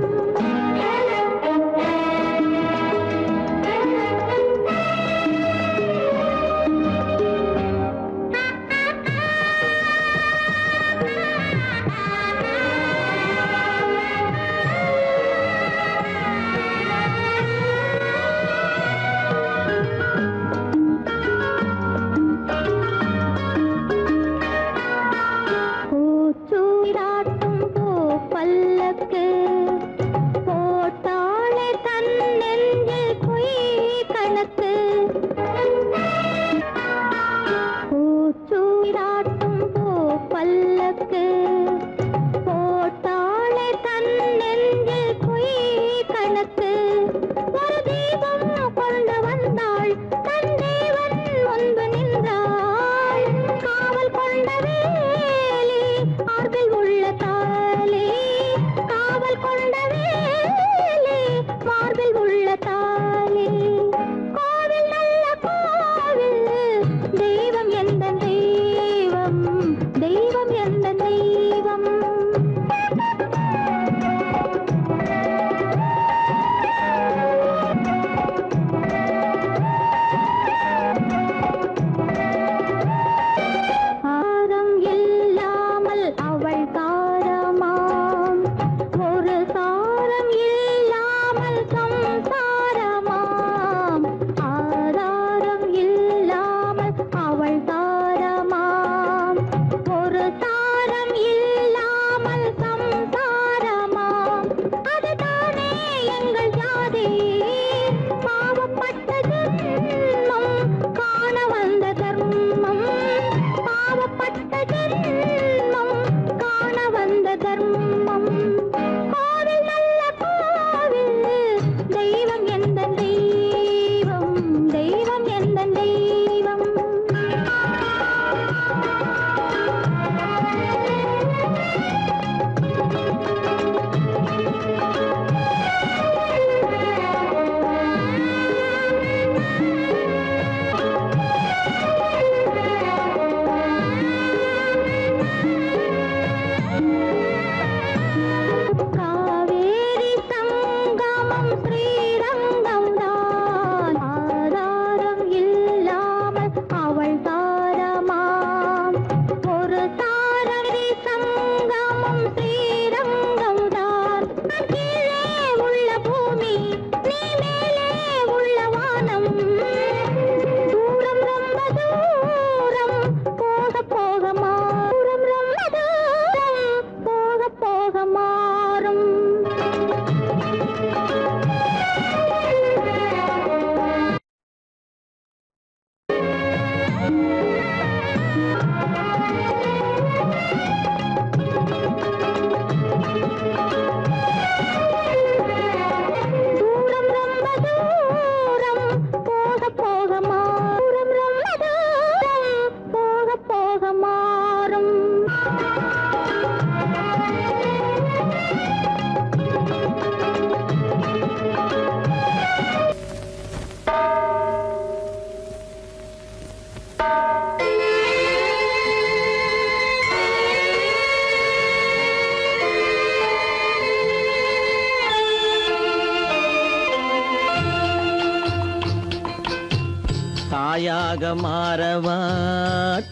தாயாக மாறவா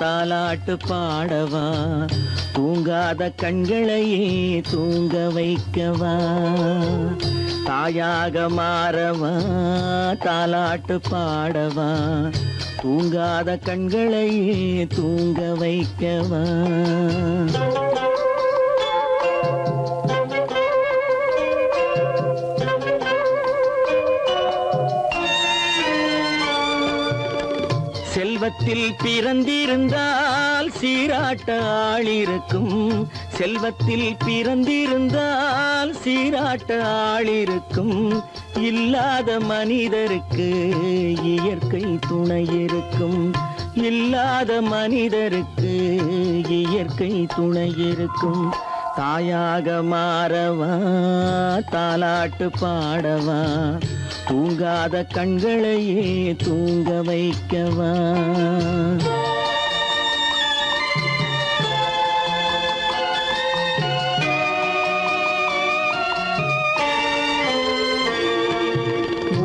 தாலாட்டு பாடவா தூங்காத கண்களையே தூங்க வைக்கவா தாயாக மாறவா தாலாட்டு பாடவா தூங்காத கண்களையே தூங்க வைக்கவா செல்வத்தில் பிறந்திருந்தால் சீராட்ட ஆள் இருக்கும் செல்வத்தில் பிறந்திருந்தால் சீராட்ட ஆள் இருக்கும் இல்லாத மனிதருக்கு இயற்கை துணை இருக்கும் இல்லாத மனிதருக்கு இயற்கை துணை இருக்கும் தாயாக மாறவா தாலாட்டு பாடவா தூங்காத கண்களையே தூங்க வைக்கவா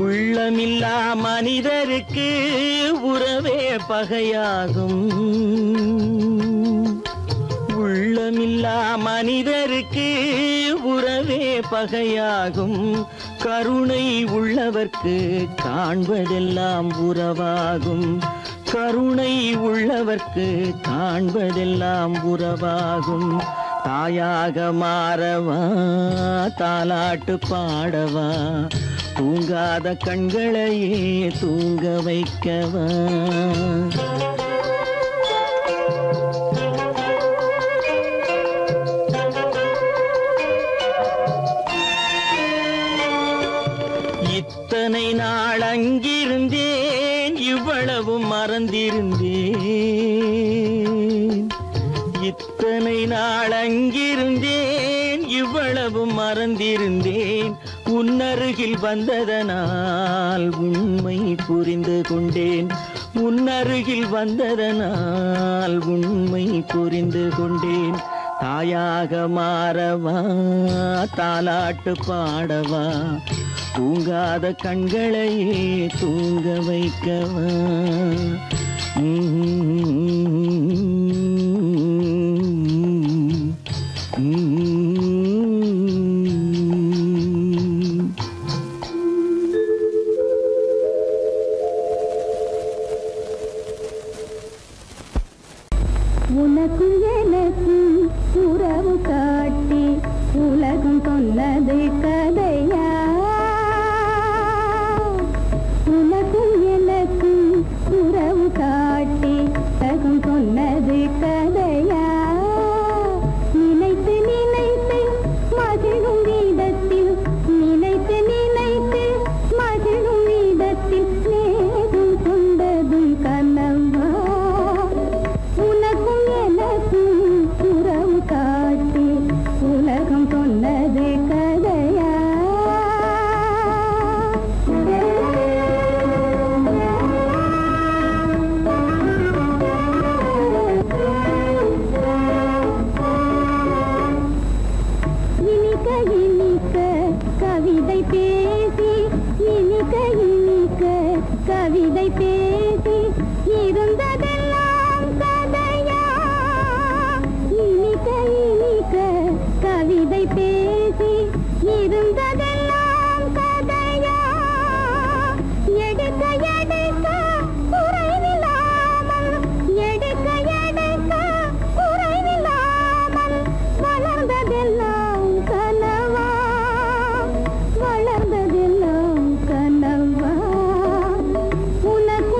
உள்ளமில்லா மனிதருக்கு உறவே பகையாகும் உள்ளமில்லா மனிதருக்கு உறவே பகையாகும் கருணை உள்ளவர்க்கு காண்பதெல்லாம் உறவாகும் கருணை உள்ளவர்க்கு காண்பதெல்லாம் உறவாகும் தாயாக மாறவா தாலாட்டு பாடவா தூங்காத கண்களையே தூங்க வைக்கவா இத்தனை நாள் அங்கிருந்தேன் இவ்வளவு மறந்திருந்தேன் இத்தனை நாள் அங்கிருந்தேன் இவ்வளவு மறந்திருந்தேன் உன்னருகில் வந்ததனால் உண்மை புரிந்து கொண்டேன் உன்னருகில் வந்ததனால் உண்மை புரிந்து கொண்டேன் தாயாக மாறவா தாலாட்டு பாடவா தூங்காத கண்களையே தூங்க வைக்கவா உனக்கும் எனக்கும் உறவு காட்டி உலகம் சொன்னது கதையா உனக்கும் எனக்கும் உறவு காட்டி உலகம் சொன்னது கதையா நினைத்து நினைத்து மகிழும் வீதத்தில் நினைத்து நினைத்து மகிழும் வீதத்தில் நேரும் கொண்டதும் கனவா உனக்கும் எனக்கும் உறவு காட்டி உலகம் சொன்னது கதையா இனிக்க இனிக்க கவிதை பேசி இனிக்க இனிக்க கவிதை பேசி இருந்ததெல்லாம் கதையா இனிக்க இனிக்க கவிதை பேசி இருந்ததெல்லாம் கதையா எடுக்க எடுக்க குறைவில்லாமல் எடுக்க எடுக்க குறைவில்லாமல் வளர்ந்ததெல்லாம் கனவா வளர்ந்ததெல்லாம் கனவா உனக்கு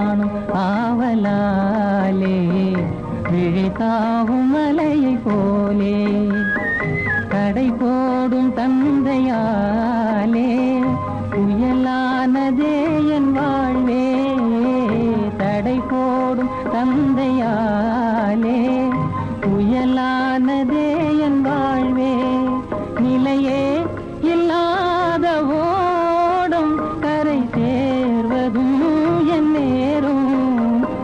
காணும் ஆவலாலே விழித்தாவும் மலையை போலே கடை போடும் தந்தையாலே புயலானதே என் வாழ்வே தடை போடும் தந்தையாலே புயலானதே என் வாழ்வே நிலையே இல்லாத ஓடும் கரை சேர்வதும் என் நேரும்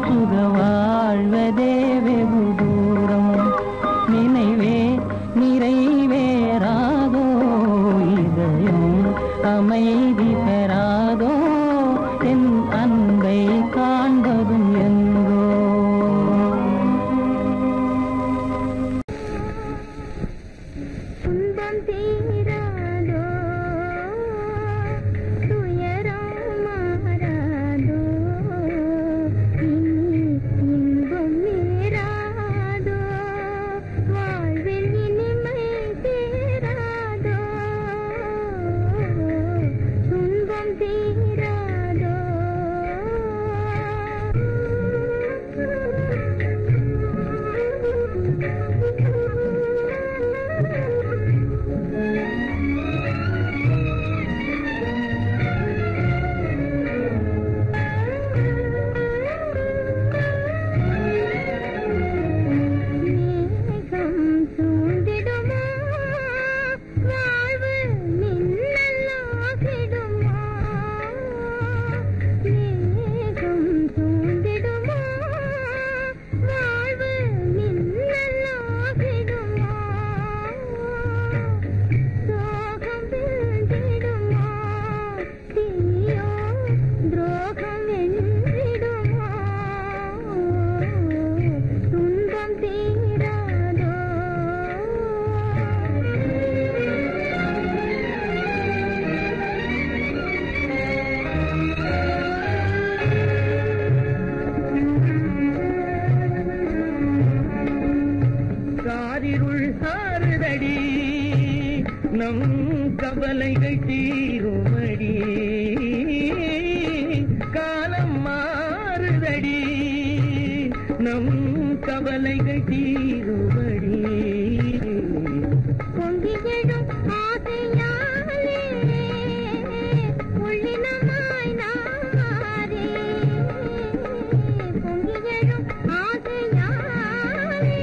சுக வாழ்வதே வெகு தூரம் நினைவே நிறைவேறாதோ இதயம் அமைதி பெறாதோ என் அன்பை காண்பதும் எங்கோ துன்பம் தீராதோ துயரம் மாறாதோ இனி இன்பம் நேராதோ வாழ்வில் இனிமை சேராதோ துன்பம் தீராதோ மேகம் சூழ்ந்திடுமா வாழ்வு மின்னலாகிடுமா மேகம் சூழ்ந்திடுமா வாழ்வு மின்னலாகிடுமா சோகம் வீழ்ந்திடுமா தீயோ துரோகம் வென்றிடுமா துன்பம் தீராதோ காரிருள் சாறுதடி நம் கவலைகள் தீருமடி காலம் மாறுதடி நம் கவலைகள் தீருமடி பொங்கி எழும் ஆசையாலே உள்ளினமாய் நாரே பொங்கி எழும் ஆசையாலே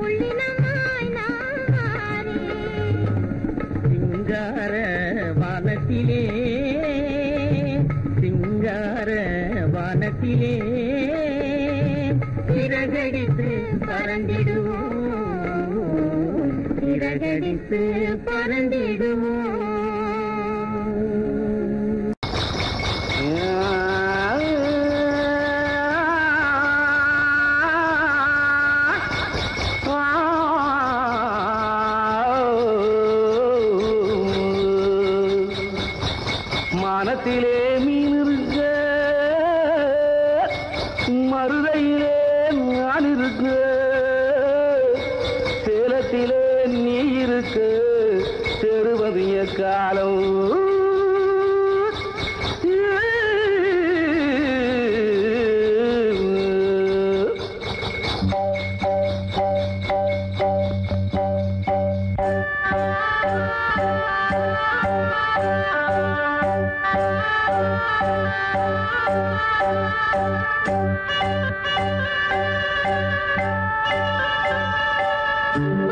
உள்ளினமாய் நாரே சிங்கார வானத்திலே சிங்கார வானத்திலே சிறகடித்து பறந்திடுவோம் சிறகடித்து பறந்திடுவோம் மானத்திலே மீன் இருக்க மருதையிலே நான் இருக்க சேலத்திலே நீ இருக்க செருவதிய காலம்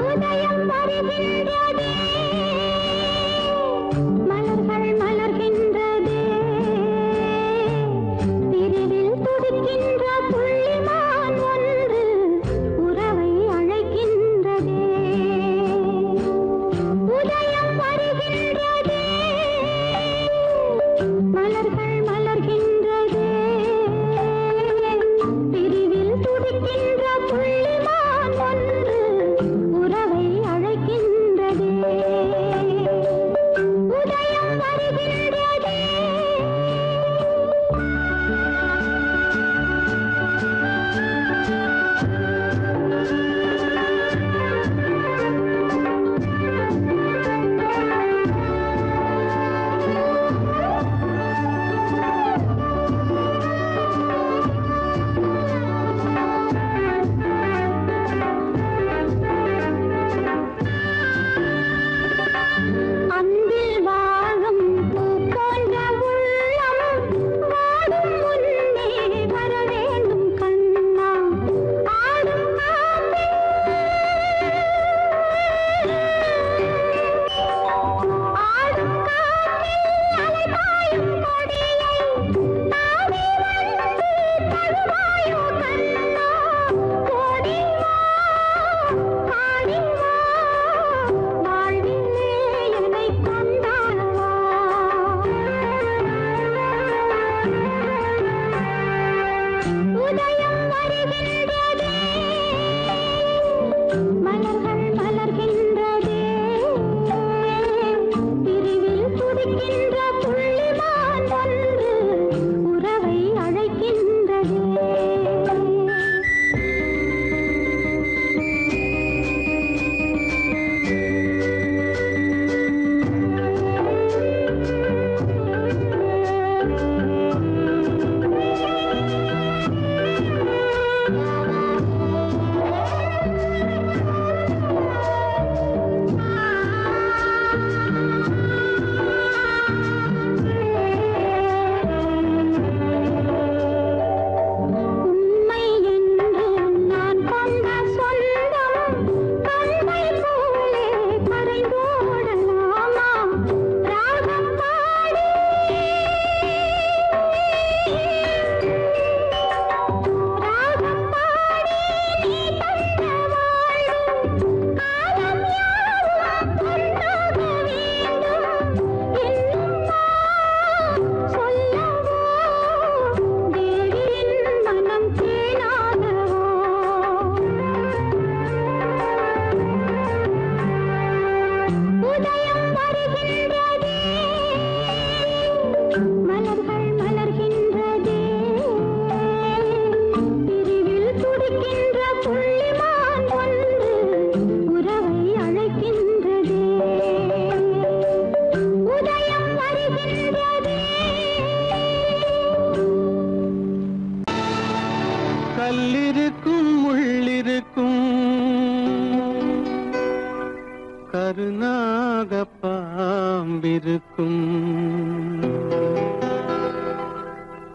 உதயம் வருகின்றதே மலர்கள் மலர்கின்றதே பிரிவில் துடிக்கின்ற புள்ளிமான் ஒன்று உறவை அழைக்கின்றதே உதயம் வருகின்றதே மலர்கள் மலர்கின்றதே பிரிவில் துடிக்கின்ற புள்ளிமான் ஒன்று உறவை அழைக்கின்றதே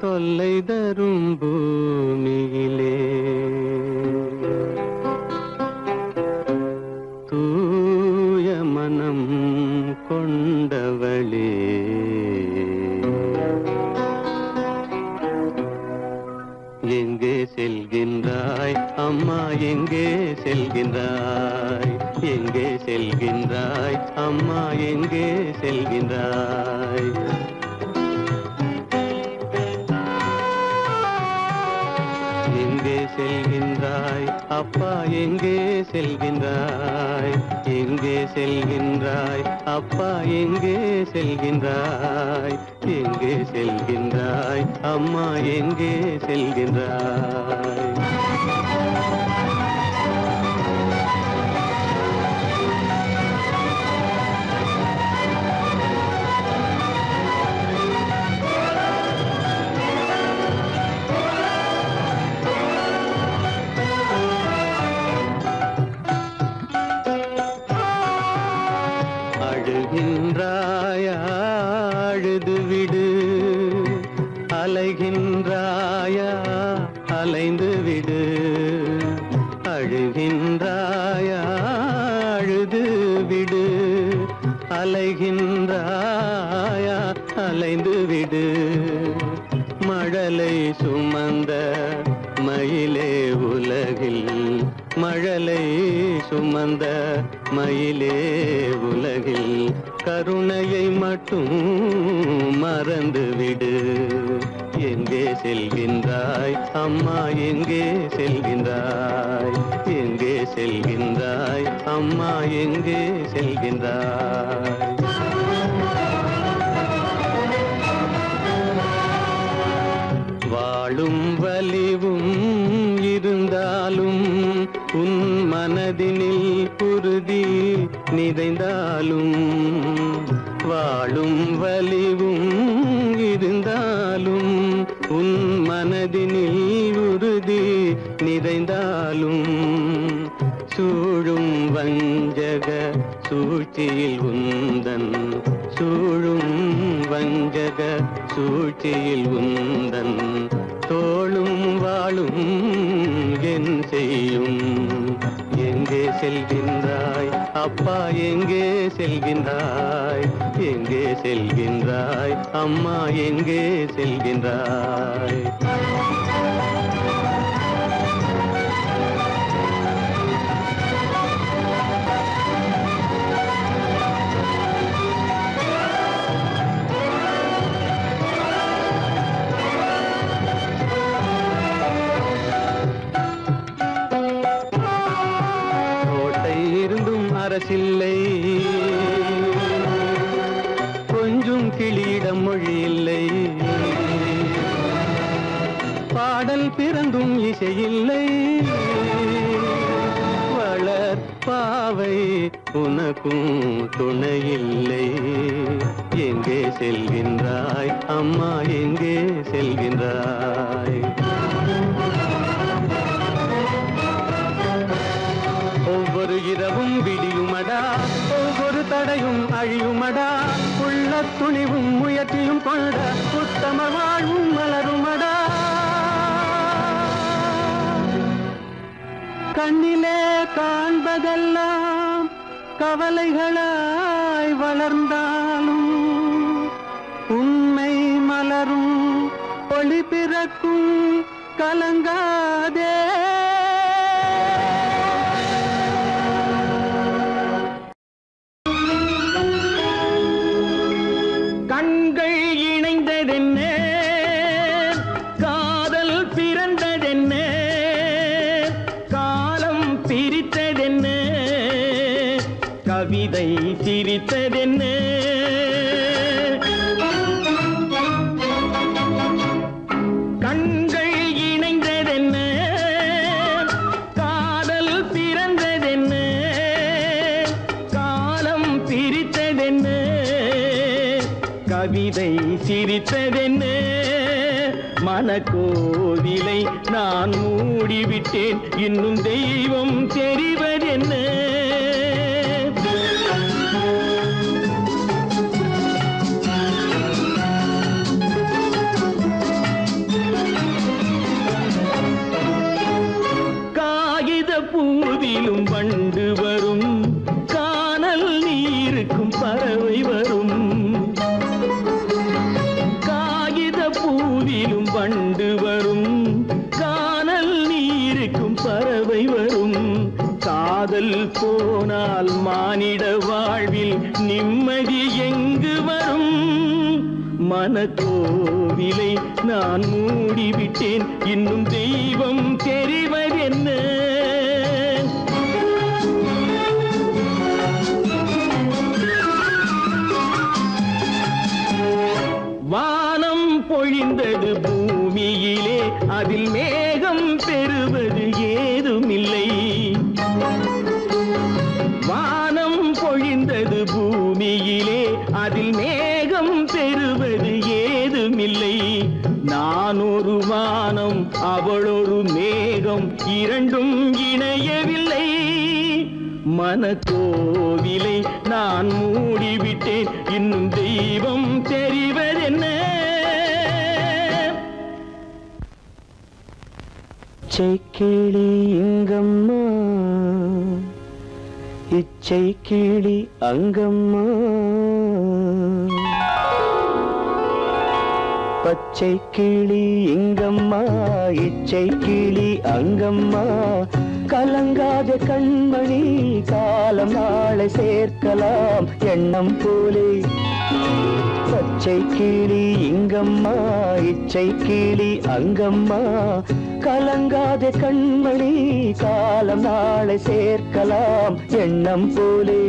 தொல்லை தரும் பூமியிலே தூய மனம் கொண்டவளே எங்கே செல்கின்றாய் அம்மா எங்கே செல்கின்றாய் எங்கே செல்கின்றாய் அம்மா எங்கே செல்கின்றாய் எங்கே செல்கின்றாய் அப்பா எங்கே செல்கின்றாய் எங்கே செல்கின்றாய் அப்பா எங்கே செல்கின்றாய் எங்கே செல்கின்றாய் அம்மா எங்கே செல்கின்றாய் அழுகின்றாயா அழுது விடு அலைகின்றாயா அலைந்து விடு அழுகின்றாயா அழுது விடு அலைகின்றாயா அலைந்து விடு மழலை சுமந்த மயிலே உலகில் மழலை சுமந்த மயிலே உலகில் கருணையை மட்டும் மறந்துவிடு எங்கே செல்கின்றாய் அம்மா எங்கே செல்கின்றாய் எங்கே செல்கின்றாய் அம்மா எங்கே செல்கின்றாய் வாழும் வலிவும் இருந்தாலும் உன் மனதினில் உறுதி நிறைந்தாலும் வாழும் வலிவும் இருந்தாலும் உன் மனதினில் உறுதி நிறைந்தாலும் சூழும் வஞ்சக சூழ்ச்சியில் உந்தன் சூழும் வஞ்சக சூழ்ச்சியில் உந்தன் தோளும் வாழும் என் செய்யும் எங்கே செல்கின்றாய் அப்பா எங்கே செல்கின்றாய் எங்கே செல்கின்றாய் அம்மா எங்கே செல்கின்றாய் அரசில்லை கொஞ்சம் கிளியிடம் மொழி இல்லை பாடல் பிறந்தும் இசையில்லை வளர் பாவை உனக்கும் துணையில்லை எங்கே செல்கின்றாய் அம்மா எங்கே செல்கின்றாய் ஒவ்வொரு இரவும் விடியுமடா ஒவ்வொரு தடையும் அழியுமடா உள்ள துணிவும் முயற்சியும் கொண்ட உத்தம வாழ்வும் மலருமடா கண்ணிலே காண்பதெல்லாம் கவலைகளாய் வளர்ந்தாலும் உண்மை மலரும் ஒளி பிறக்கும் கலங்காதே கண்கள் இணைந்ததென்ன காதல் பிறந்ததென்ன காலம் பிரித்ததென்ன கவிதை சிரித்ததென்ன கண்கள் இணைந்ததென்ன காதல் பிறந்ததென்ன காலம் பிரித்ததென்ன கவிதை சிரித்ததென்ன மனக்கோவிலை நான் மூடிவிட்டேன் இன்னும் தெய்வம் தெரிவதென்ன வண்டு வரும், கானல் நீருக்கும் பறவை வரும். காதல் போனால் மானிட வாழ்வில் நிம்மதி எங்கு வரும்? மனக்கோவிலை நான் மூடிவிட்டேன், இன்னும் தெய்வம் தெரிவதென்ன? வானம் பொழிந்தது பூமியிலே, அதில் மேகம் பெறுவது ஏதுமில்லை. வானம் பொழிந்தது பூமியிலே, அதில் மேகம் பெறுவது ஏதுமில்லை. நான் ஒரு வானம், அவளொரு மேகம், இரண்டும் இணையவில்லை. மனக்கோவிலை நான் மூடிவிட்டேன், இன்னும் தெய்வம் தெரிவதென்ன? இச்சைக்கிளி இங்கம்மா, இச்சைக்கிளி அங்கம்மா, பச்சை கிளி இங்கம்மா, இச்சை கிளி அங்கம்மா. கலங்காத கண்மணி, காலம் நாளை சேர்க்கலாம் எண்ணம் போலே. பச்சை கிளி இங்கம்மா, இச்சை கிளி அங்கம்மா. கலங்காத கண்மணி, காலம் நாளை சேர்க்கலாம் எண்ணம் போலே.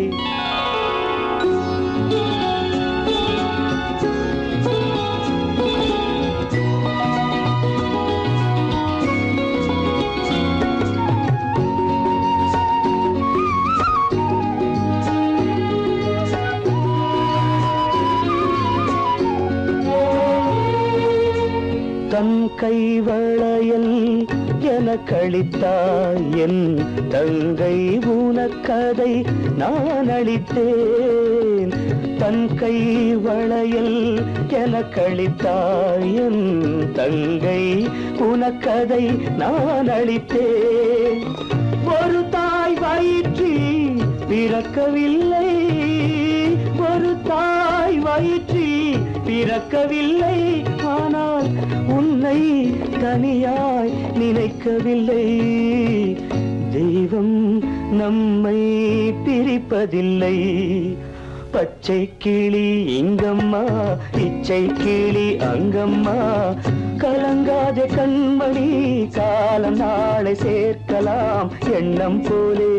தன் கைவளையல் எனக்களித்தாய் என் தங்கை, உனக்கதை நான் அளித்தேன். தன் கைவளையல் எனக்களித்தாய் என் தங்கை, உனக்கதை நான் அளித்தேன். ஒரு தாய் வயிற்றில் பிறக்கவில்லை, ஒரு தாய் வயிற்றில் பிறக்கவில்லை. ஆனால் உன்னை தனியாய் நினைக்கவில்லை. தெய்வம் நம்மை பிரிப்பதில்லை. பச்சை கிளி இங்கம்மா, இச்சை கிளி அங்கம்மா. கலங்காத கண்மணி, காலம் நாளை சேர்க்கலாம் எண்ணம் போலே.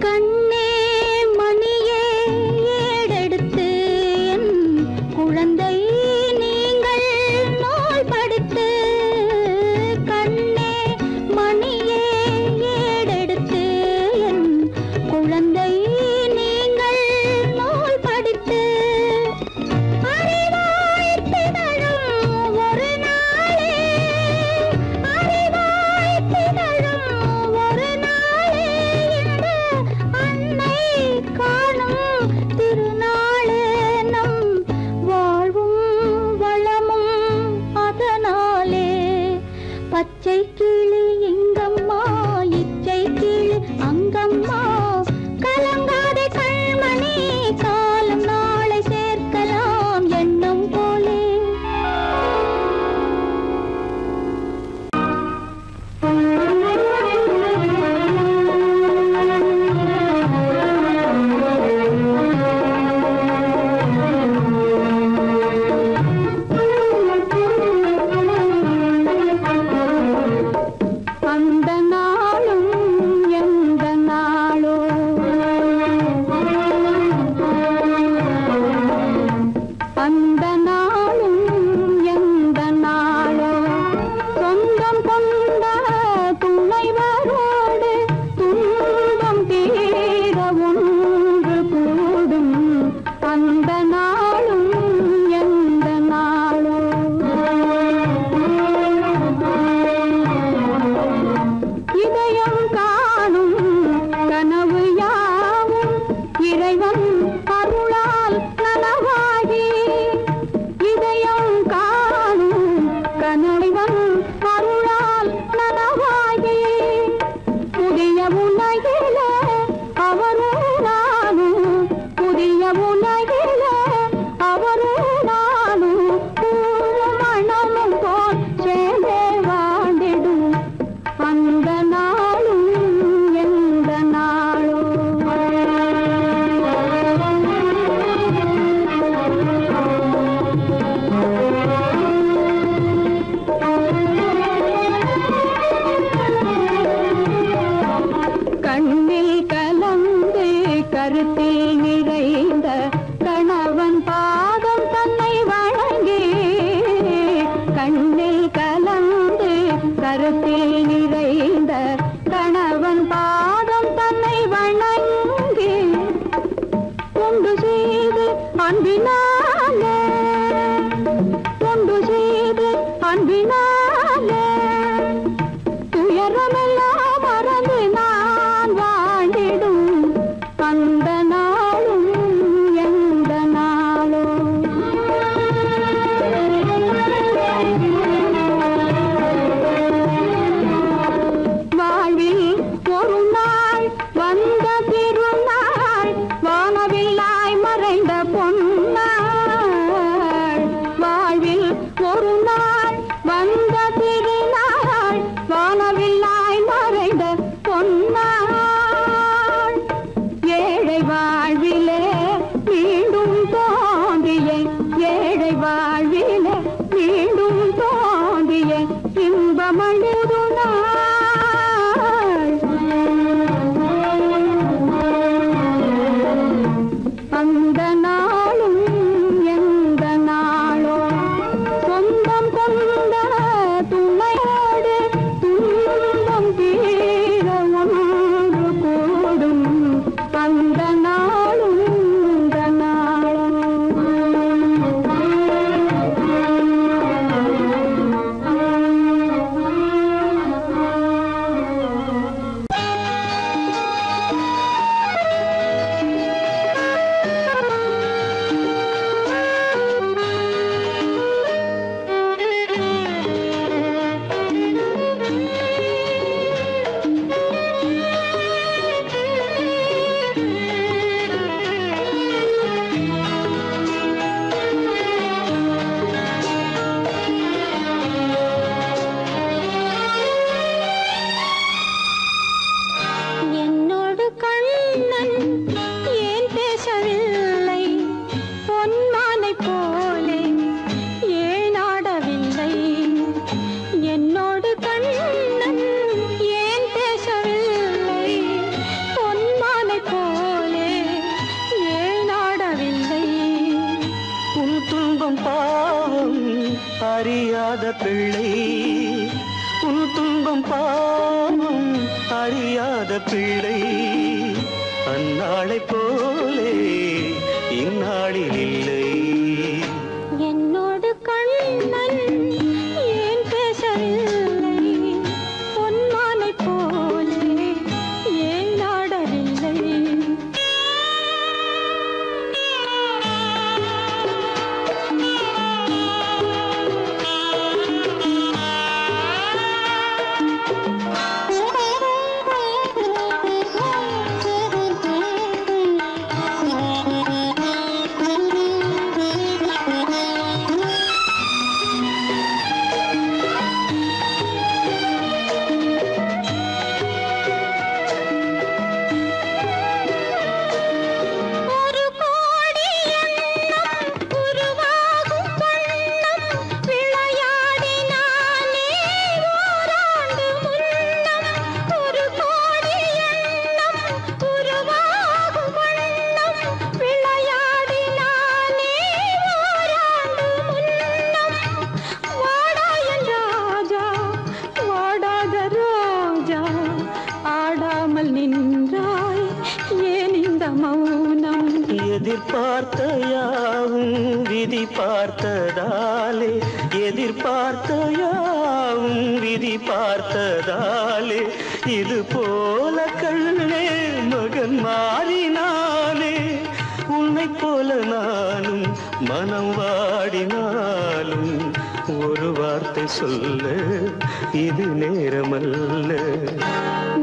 கண்ணே மணியே ஏடெடுத்து அறியாத பிள்ளை அந்நாளை போலே இந்நாளில் இல்லை. என்னோடு கண்ணன் ஏன் பேசவில்லை, பொன்மானை போலே ஏன் நாடவில்லை. எதிர்பார்த்த யாவும் விதி பார்த்ததாலே, எதிர்பார்த்த யாவும் விதி பார்த்ததாலே, இது போல கண்ணே மகன் மாறினானே. உன்னை போல நானும் மனம் வாடினாலும் ஒரு வார்த்தை சொல்ல இது நேரமல்ல.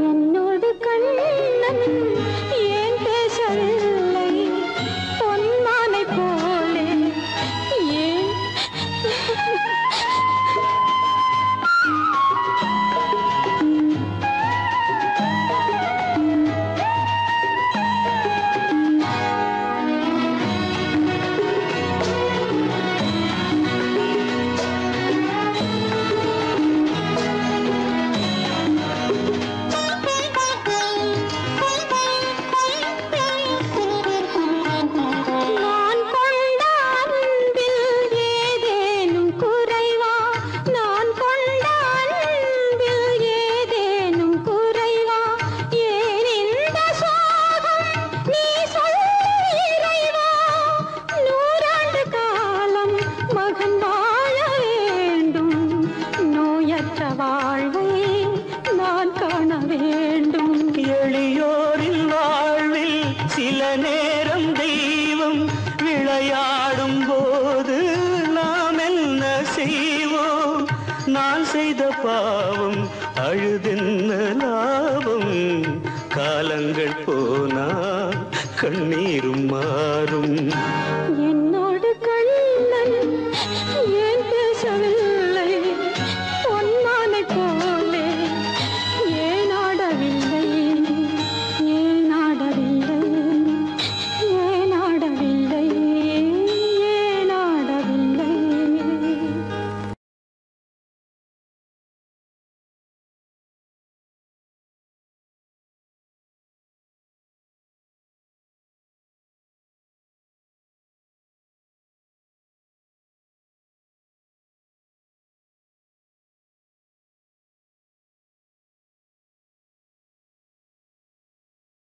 என்னோடு கண்ணன் ஏன் பேசவில்லை, பொன்மானை போலே ஏன். எளியோரின் வாழ்வில் சில நேரம் தெய்வம் விளையாடும் போது நாம் என்ன செய்வோம்? நான் செய்த பாவம் அழுதென்ன லாபம்? காலங்கள் போனா கண்ணீரும் மாறும்.